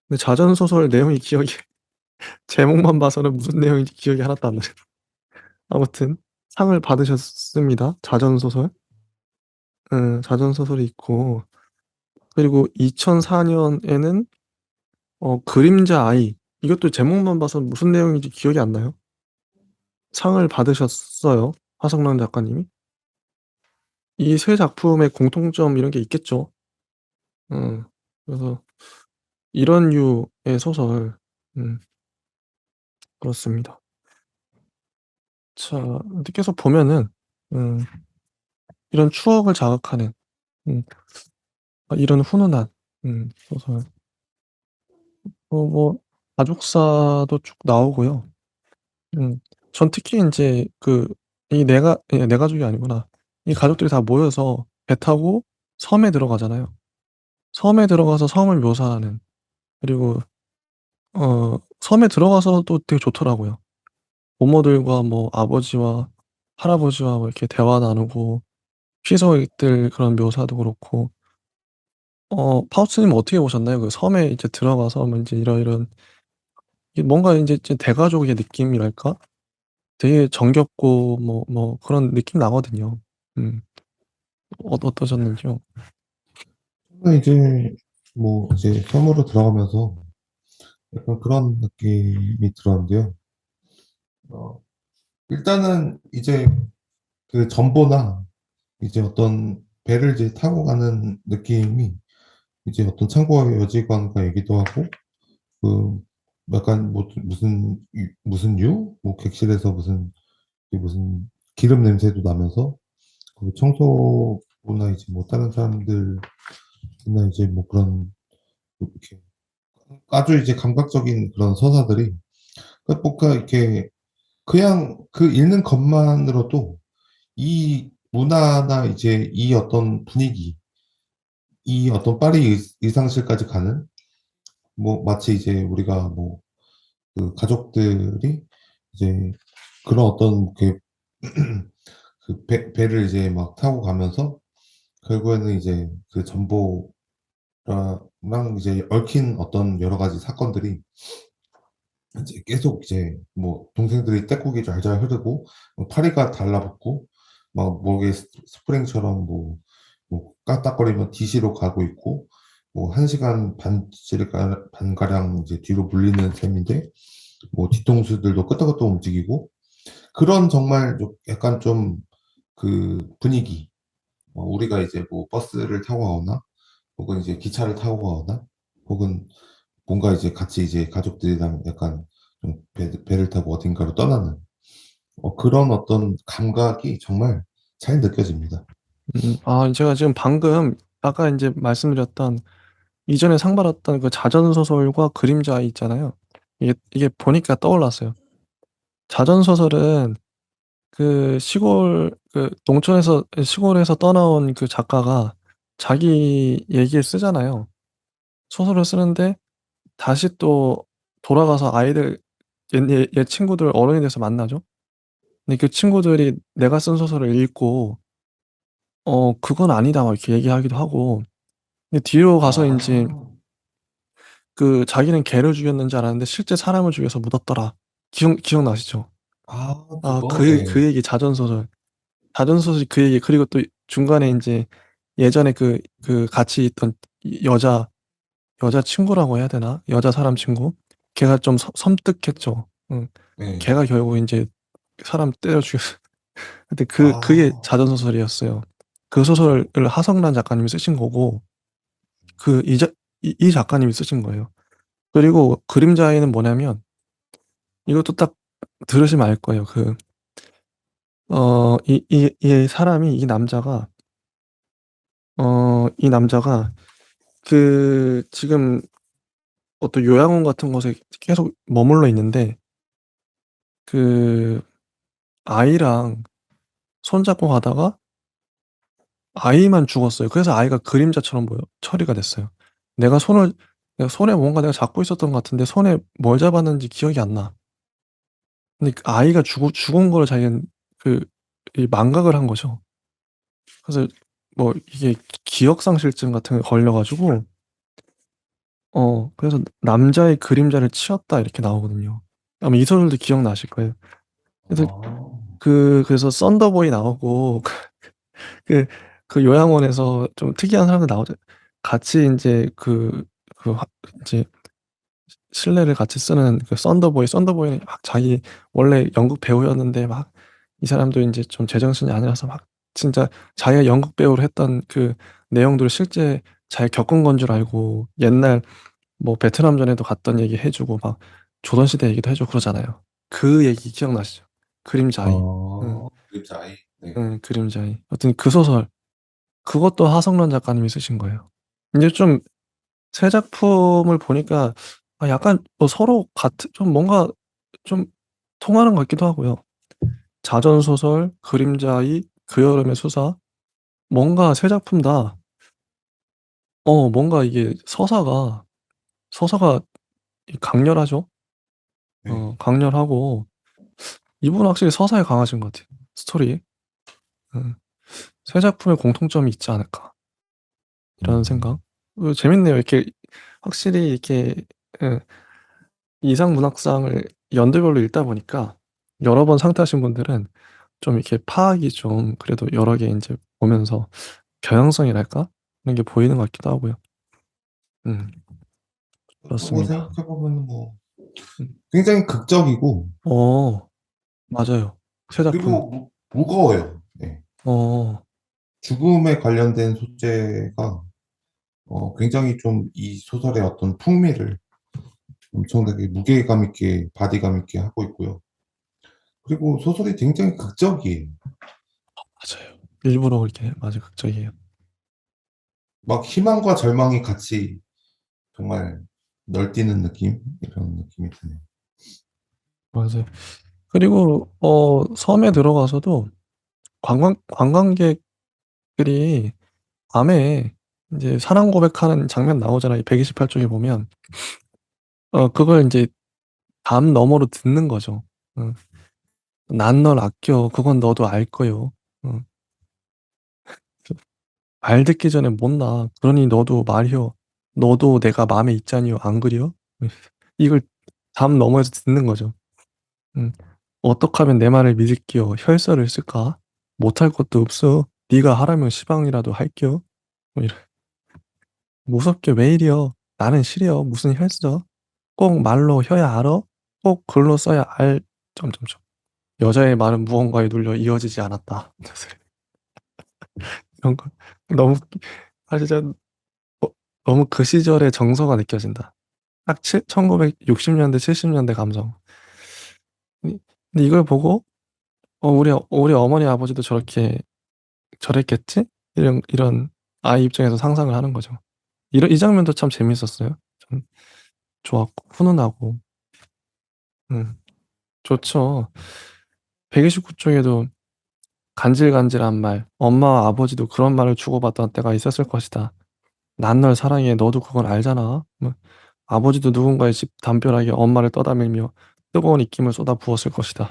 근데 자전소설 내용이 기억이 제목만 봐서는 무슨 내용인지 기억이 하나도 안 나요. 아무튼 상을 받으셨습니다. 자전소설. 자전소설이 있고 그리고 2004 년에는 그림자 아이 이것도 제목만 봐서 무슨 내용인지 기억이 안 나요. 상을 받으셨어요, 화성란 작가님이. 이 세 작품의 공통점 이런 게 있겠죠. 음. 그래서 이런 류의 소설 음 그렇습니다. 자 이렇게 계속 보면은 음 이런 추억을 자극하는 음 이런 훈훈한 소설 뭐 가족사도 쭉 나오고요. 음. 전 특히 인제 이 네 가족이 아니구나. 이 가족들이 다 모여서 배 타고 섬에 들어가잖아요. 섬에 들어가서 섬을 묘사하는 그리고 섬에 들어가서도 되게 좋더라고요. 부모들과 뭐 아버지와 할아버지와 뭐 이렇게 대화 나누고 피서객들 그런 묘사도 그렇고 파우스님은 어떻게 보셨나요? 그 섬에 이제 들어가서 뭐 인제 이런 이게 뭔가 인제 대가족의 느낌이랄까? 되게 정겹고 뭐 그런 느낌 나거든요. 음. 어떠셨는지요? 저는 이제 뭐 이제 섬으로 들어가면서 약간 그런 느낌이 들었는데요. 어, 일단은 이제 그 전보나 이제 어떤 배를 이제 타고 가는 느낌이 이제 어떤 창고의 여직원과 얘기도 하고 그 약간 뭐 무슨 뭐 객실에서 무슨 기름 냄새도 나면서 그 청소부나 이제 뭐 다른 사람들이나 이제 뭐 그런 뭐 이렇게 아주 이제 감각적인 그런 서사들이 뭔가 이렇게 그냥 그 읽는 것만으로도 이 문화나 이제 이 어떤 분위기, 이 어떤 파리 의상실까지 가는 뭐 마치 이제 우리가 뭐 그 가족들이 이제 그런 어떤 그 배를 이제 막 타고 가면서 결국에는 이제 그 전보랑 이제 얽힌 어떤 여러 가지 사건들이 이제 계속 이제 뭐 동생들이 떼국이 잘잘 흐르고 뭐 파리가 달라붙고 막 목에 스프링처럼 뭐 까딱거리면 DC로 가고 있고 뭐 1시간 반가량 이제 뒤로 물리는 셈인데 뭐 뒤통수들도 끄덕끄덕 움직이고 그런 정말 좀 약간 좀 그 분위기 우리가 이제 뭐 버스를 타고 가거나 혹은 이제 기차를 타고 가거나 혹은 뭔가 이제 같이 이제 가족들이랑 약간 좀 배를 타고 어딘가로 떠나는 그런 어떤 감각이 정말 잘 느껴집니다. 제가 지금 방금 아까 인제 말씀드렸던 이전에 상 받았던 그 자전 소설과 그림자 아이 있잖아요. 이게 보니까 떠올랐어요. 자전 소설은 농촌에서 시골에서 떠나온 그 작가가 자기 얘기를 쓰잖아요. 소설을 쓰는데 다시 또 돌아가서 아이들 옛 친구들 어른이 돼서 만나죠. 근데 그 친구들이 내가 쓴 소설을 읽고 "그건 아니다." 막 이렇게 얘기하기도 하고 근데 뒤로 가서 인제 아. 자기는 개를 죽였는 줄 알았는데 실제 사람을 죽여서 묻었더라. 기억나시죠? 아 아 그거? 네. 그 얘기 자전소설. 자전소설이 그 얘기 그리고 또 중간에 인제 예전에 같이 있던 이 여자친구라고 해야 되나? 여자 사람 친구? 걔가 좀 섬뜩했죠. 응. 네. 걔가 결국 이제 사람 때려 죽였어. 근데 그게 아, 자전 소설이었어요. 그 소설을 하성란 작가님이 쓰신 거고 그 이 작가님이 쓰신 거예요. 그리고 그림자에는 뭐냐면 이것도 딱 들으시면 알 거예요. 이 사람이 이 남자가 지금 어떤 요양원 같은 곳에 계속 머물러 있는데 그 아이랑 손잡고 가다가 아이만 죽었어요. 그래서 아이가 그림자처럼 처리가 됐어요. 내가 손을 손에 뭔가 내가 잡고 있었던 것 같은데 손에 뭘 잡았는지 기억이 안 나. 근데 그 아이가 죽은 거를 자기는 이 망각을 한 거죠. 그래서 뭐 이게 기억상실증 같은 게 걸려 가지고 그래서 "남자의 그림자를 치었다." 이렇게 나오거든요. 아마 이 소설도 기억나실 거예요. 그래서 아, 그래서 썬더보이 나오고 그 요양원에서 좀 특이한 사람들 나오죠. 같이 인제 그 화 이제 실내를 같이 쓰는 썬더보이는 막 자기 원래 연극 배우였는데 막 이 사람도 인제 좀 제정신이 아니라서 막 진짜 자기가 연극 배우를 했던 그 내용들을 실제 자기가 겪은 건 줄 알고 옛날 뭐 베트남전에도 갔던 얘기 해 주고 막 조선시대 얘기도 해 주고 그러잖아요. 그 얘기 기억나시죠? 그림자이. 응. 그림자의. 네. 응. 그림자이. 하여튼 그 소설 그것도 하성란 작가님이 쓰신 거예요. 인제 좀 새 작품을 보니까 약간 서로 같은 좀 뭔가 좀 통하는 것 같기도 하고요. 자전 소설, 그림자의, 그 여름의 수사 뭔가 새 작품 다 뭔가 이게 서사가 이 강렬하죠. 네. 강렬하고 이분은 확실히 서사에 강하신 것 같아요, 스토리에. 음. '새 작품에 공통점이 있지 않을까.' 이런 생각. 음. 재밌네요. 이렇게 확실히 이렇게 예 이상 문학상을 연도별로 읽다 보니까 여러 번 상 타신 분들은 좀 이렇게 파악이 좀 그래도 여러 개 인제 보면서 경향성이랄까? 그런 게 보이는 것 같기도 하고요. 음 그거 그렇습니다. 생각해 보면은 뭐 음. 굉장히 극적이고 맞아요. 새 작품. 그리고 무거워요. 네. 어 죽음에 관련된 소재가 굉장히 좀 이 소설의 어떤 풍미를 엄청나게 무게감 있게 바디감 있게 하고 있고요. 그리고 소설이 굉장히 극적이에요. 맞아요. 일부러 그렇게 맞아요. 극적이에요. 막 희망과 절망이 같이 정말 널뛰는 느낌? 이런 느낌이 드네요. 맞아요. 그리고 섬에 들어가서도 관광객들이 밤에 인제 사랑 고백하는 장면 나오잖아요. 128 쪽에 보면. 그걸 인제 담 너머로 듣는 거죠. 어. "난 널 아껴. 그건 너도 알 거요. 어. 말 듣기 전에 못 나. 그러니 너도 말이여. 너도 내가 맘에 있잖니요. 안 그려?" 이걸 담 너머에서 듣는 거죠. 음. "어떡하면 내 말을 믿을기요. 혈서를 쓸까? 못할 것도 없어. 네가 하라면 시방이라도 할겨." 뭐 이런 "무섭게 왜 이려. 나는 싫여. 무슨 혈서. 꼭 말로 해야 알어? 꼭 글로 써야 알. 점점점. 여자의 말은 무언가에 눌려 이어지지 않았다." 이런 거 너무 진짜 어 너무 그 시절의 정서가 느껴진다. 딱 1960 년대 70 년대 감성. 이 근데 이걸 보고 '우리 어머니 아버지도 저랬겠지?' 이런 아이 입장에서 상상을 하는 거죠. 이 장면도 참 재밌었어요. 좀 좋았고 훈훈하고. 음 좋죠. 129 쪽에도 간질간질한 말 "엄마와 아버지도 그런 말을 주고받던 때가 있었을 것이다. 난 널 사랑해. 너도 그건 알잖아." 뭐 "아버지도 누군가의 집 담벼락에 엄마를 떠다밀며 뜨거운 입김을 쏟아부었을 것이다."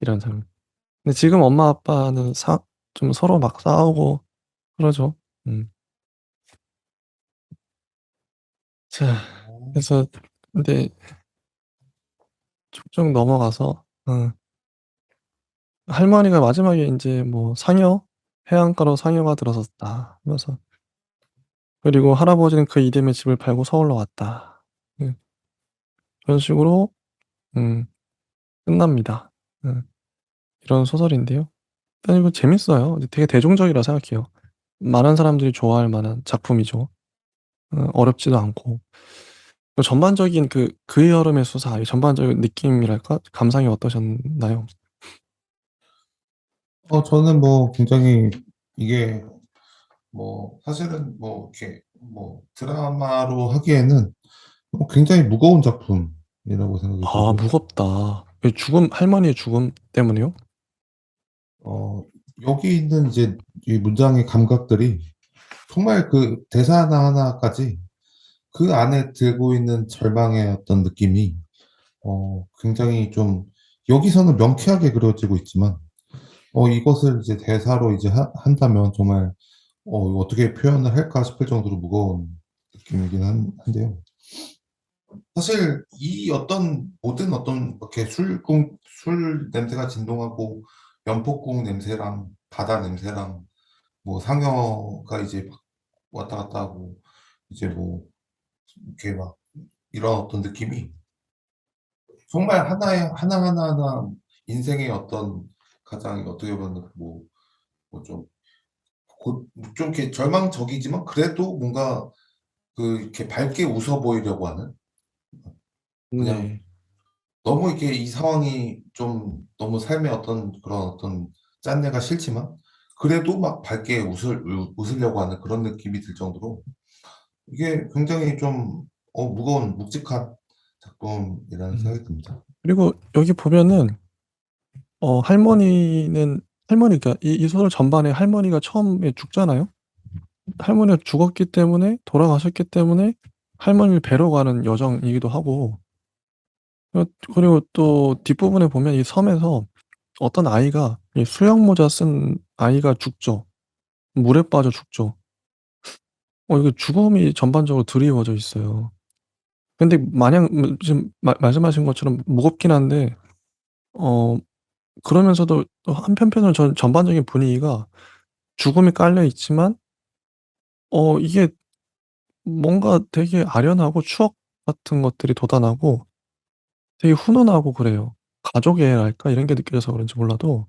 이런 장면. 근데 지금 엄마 아빠는 좀 서로 막 싸우고 그러죠. 음. 자 어. 그래서 근데 쭉쭉 넘어가서 할머니가 마지막에 인제 뭐 "상여? 해안가로 상여가 들어섰다." 하면서 그리고 할아버지는 그 이듬해 집을 팔고 서울로 왔다. 음 그런 식으로 음 끝납니다. 이런 소설인데요. 일단 이거 재밌어요. 되게 대중적이라 생각해요. 많은 사람들이 좋아할 만한 작품이죠. 어렵지도 않고. 전반적인 그의 여름의 수사, 이 전반적인 느낌이랄까? 감상이 어떠셨나요? 저는 뭐 굉장히 이게 뭐 사실은 뭐 이렇게 뭐 드라마로 하기에는 굉장히 무거운 작품이라고 생각이 아, 들고요. 무겁다. 이 할머니의 죽음 때문에요? 어, 여기 있는 이제 이 문장의 감각들이 정말 그 대사 하나하나까지 그 안에 들고 있는 절망의 어떤 느낌이 굉장히 좀 여기서는 명쾌하게 그려지고 있지만 이것을 이제 대사로 이제 한다면 정말 이거 어떻게 표현을 할까 싶을 정도로 무거운 느낌이긴 한데요. 사실 이 어떤 모든 어떤 이렇게 술 냄새가 진동하고 연폭궁 냄새랑 바다 냄새랑 뭐 상여가 이제 막 왔다 갔다 하고 이제 뭐 이렇게 막 이런 어떤 느낌이 정말 하나의 하나 인생의 어떤 가장 어떻게 보면 뭐좀 좀 이렇게 절망적이지만 그래도 뭔가 이렇게 밝게 웃어 보이려고 하는 그냥 네. 너무 이렇게 이 상황이 좀 너무 삶의 어떤 그런 어떤 짠내가 싫지만 그래도 막 밝게 웃으려고 하는 그런 느낌이 들 정도로 이게 굉장히 좀 무거운 묵직한 작품이라는 음. 생각이 듭니다. 그리고 여기 보면은 할머니는 할머니 그러니까 이 소설 전반에 할머니가 처음에 죽잖아요. 할머니가 죽었기 때문에 돌아가셨기 때문에 할머니를 뵈러 가는 여정이기도 하고 그리고 또 뒷부분에 보면 이 섬에서 어떤 아이가 이 수영 모자 쓴 아이가 죽죠. 물에 빠져 죽죠. 이게 죽음이 전반적으로 드리워져 있어요. 근데 마냥 지금 말씀하신 것처럼 무겁긴 한데 어 그러면서도 또 한편으로는 전반적인 분위기가 죽음이 깔려 있지만 이게 뭔가 되게 아련하고 추억 같은 것들이 돋아나고 되게 훈훈하고 그래요. 가족애랄까 이런 게 느껴져서 그런지 몰라도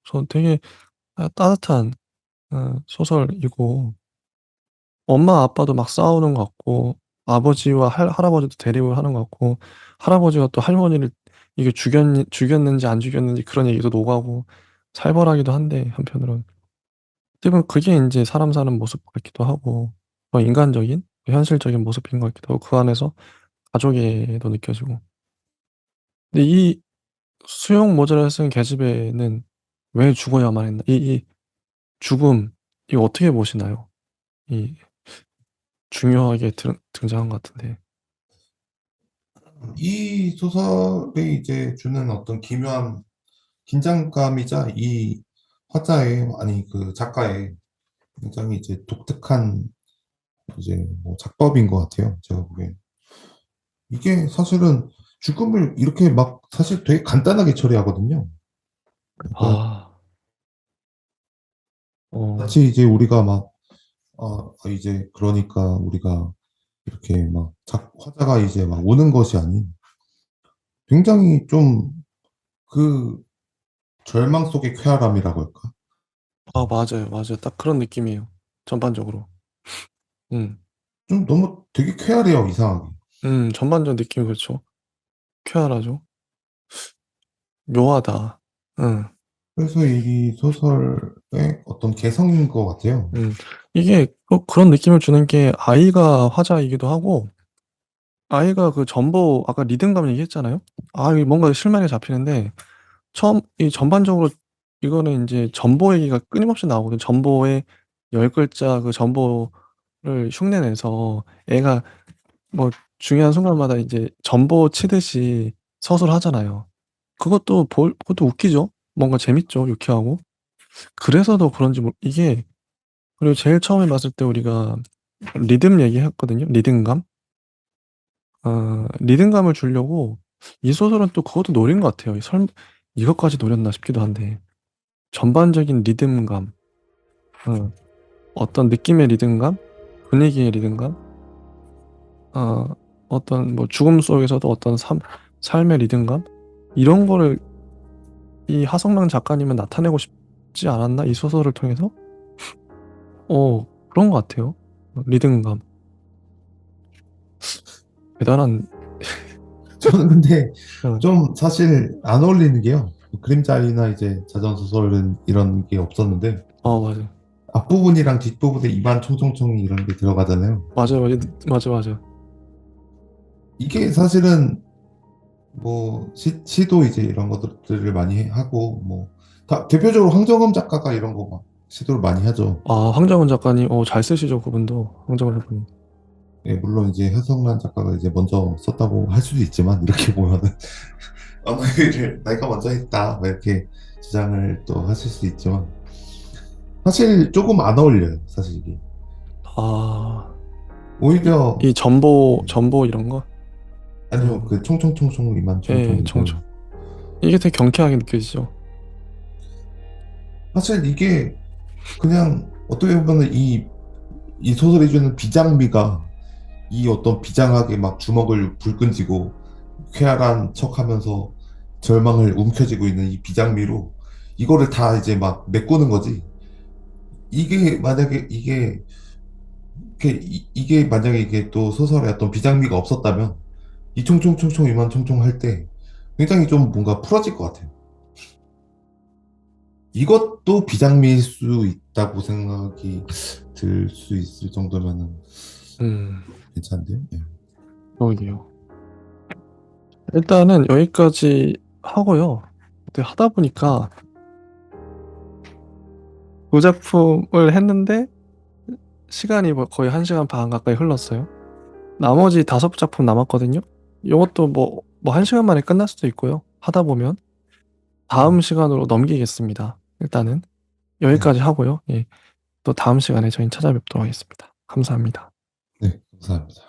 전 되게 따뜻한 소설이고 엄마 아빠도 막 싸우는 것 같고 아버지와 할아버지도 대립을 하는 것 같고 할아버지가 또 할머니를 이게 죽였는지 안 죽였는지 그런 얘기도 오가고 살벌하기도 한데 한편으로는 어떻게 보면 그게 인제 사람 사는 모습 같기도 하고 인간적인 현실적인 모습인 것 같기도 하고 그 안에서 가족애도 느껴지고. 근데 이 수용 모자를 쓴 계집애는 왜 죽어야만 했나 이 죽음 이거 어떻게 보시나요? 이 중요하게 등장한 것 같은데. 이 소설이 이제 주는 어떤 기묘한 긴장감이자 이 화자의 아니 그 작가의 굉장히 이제 독특한 이제 뭐 작법인 것 같아요. 제가 보기엔. 이게 사실은 죽음을 이렇게 막 사실 되게 간단하게 처리하거든요. 그러니까 아. 어. 마치 이제 우리가 막 이제 그러니까 우리가 이렇게 막 화자가 이제 막 우는 것이 아닌 굉장히 좀 그 절망 속의 쾌활함이라고 할까? 아 맞아요, 맞아요. 딱 그런 느낌이에요 전반적으로. 음. 좀 너무 되게 쾌활해요, 이상하게. 전반적 느낌이 그렇죠. 쾌활하죠. 묘하다. 응. 그래서 이 소설의 어떤 개성인 것 같아요. 음. 이게 그런 느낌을 주는 게 아이가 화자이기도 하고 아이가 전보 아까 리듬감 얘기했잖아요. 이게 뭔가 실마리가 잡히는데 이 전반적으로 이거는 인제 전보 얘기가 끊임없이 나오거든요. 전보의 10 글자 전보를 흉내내서 애가 뭐 중요한 순간마다 이제 전보 치듯이 서술하잖아요. 그것도 웃기죠. 뭔가 재밌죠, 유쾌하고. 그래서 더 그런지 이게 그리고 제일 처음에 봤을 때 우리가 리듬 얘기했거든요, 리듬감. 리듬감을 주려고 이 소설은 또 그것도 노린 것 같아요. 이것까지 노렸나 싶기도 한데 전반적인 리듬감, 어 어떤 느낌의 리듬감, 분위기의 리듬감, 어 어떤 뭐 죽음 속에서도 어떤 삶의 리듬감 이런 거를 이 하성랑 작가님은 나타내고 싶지 않았나? 이 소설을 통해서? 그런 것 같아요. 리듬감. 대단한. 저는 근데 어, 좀 사실 안 어울리는 게요. 그림자이나 이제 자전소설은 이런 게 없었는데 맞아. 앞부분이랑 뒷부분에 이만 총총총이 이런 게 들어가잖아요. 맞아, 맞아, 맞아, 맞아. 이게 사실은 뭐 시도 이제 이런 것들을 많이 하고 뭐 다 대표적으로 황정음 작가가 이런 거 막 시도를 많이 하죠. 황정은 작가님, 잘 쓰시죠, 그분도. 황정은 작가님. 예, 물론 이제 현성란 작가가 이제 먼저 썼다고 할 수도 있지만 이렇게 보면은 어느 일을 내가 먼저 했다 막 이렇게 주장을 또 하실 수 있지만 사실 조금 안 어울려요. 사실 이게 아, 오히려 이 전보 이런 거? 아니요 음, 그 총총총총 이만 총총 예, 총총. 이거는 이게 되게 경쾌하게 느껴지죠. 사실 이게 그냥 어떻게 보면은 이 소설이 주는 비장미가 이 어떤 비장하게 막 주먹을 불끈 쥐고 쾌활한 척하면서 절망을 움켜쥐고 있는 이 비장미로 이거를 다 이제 막 메꾸는 거지. 이게 만약에 이게 만약에 이게 또 소설에 어떤 비장미가 없었다면 이 총총총총 이만 총총 할 때 굉장히 좀 뭔가 풀어질 것 같아요. 이것도 비장미일 수 있다고 생각이 들 수 있을 정도면은 음, 괜찮은데요? 네. 그러게요. 일단은 여기까지 하고요. 근데 하다 보니까 그 작품을 했는데 시간이 뭐 거의 1시간 반 가까이 흘렀어요. 나머지 5작품 남았거든요. 이것도 뭐 1시간 만에 끝날 수도 있고요. 하다 보면 네. 다음 시간으로 넘기겠습니다. 일단은 네. 여기까지 하고요. 예, 또 다음 시간에 저희 찾아뵙도록 하겠습니다. 감사합니다. 네. 감사합니다.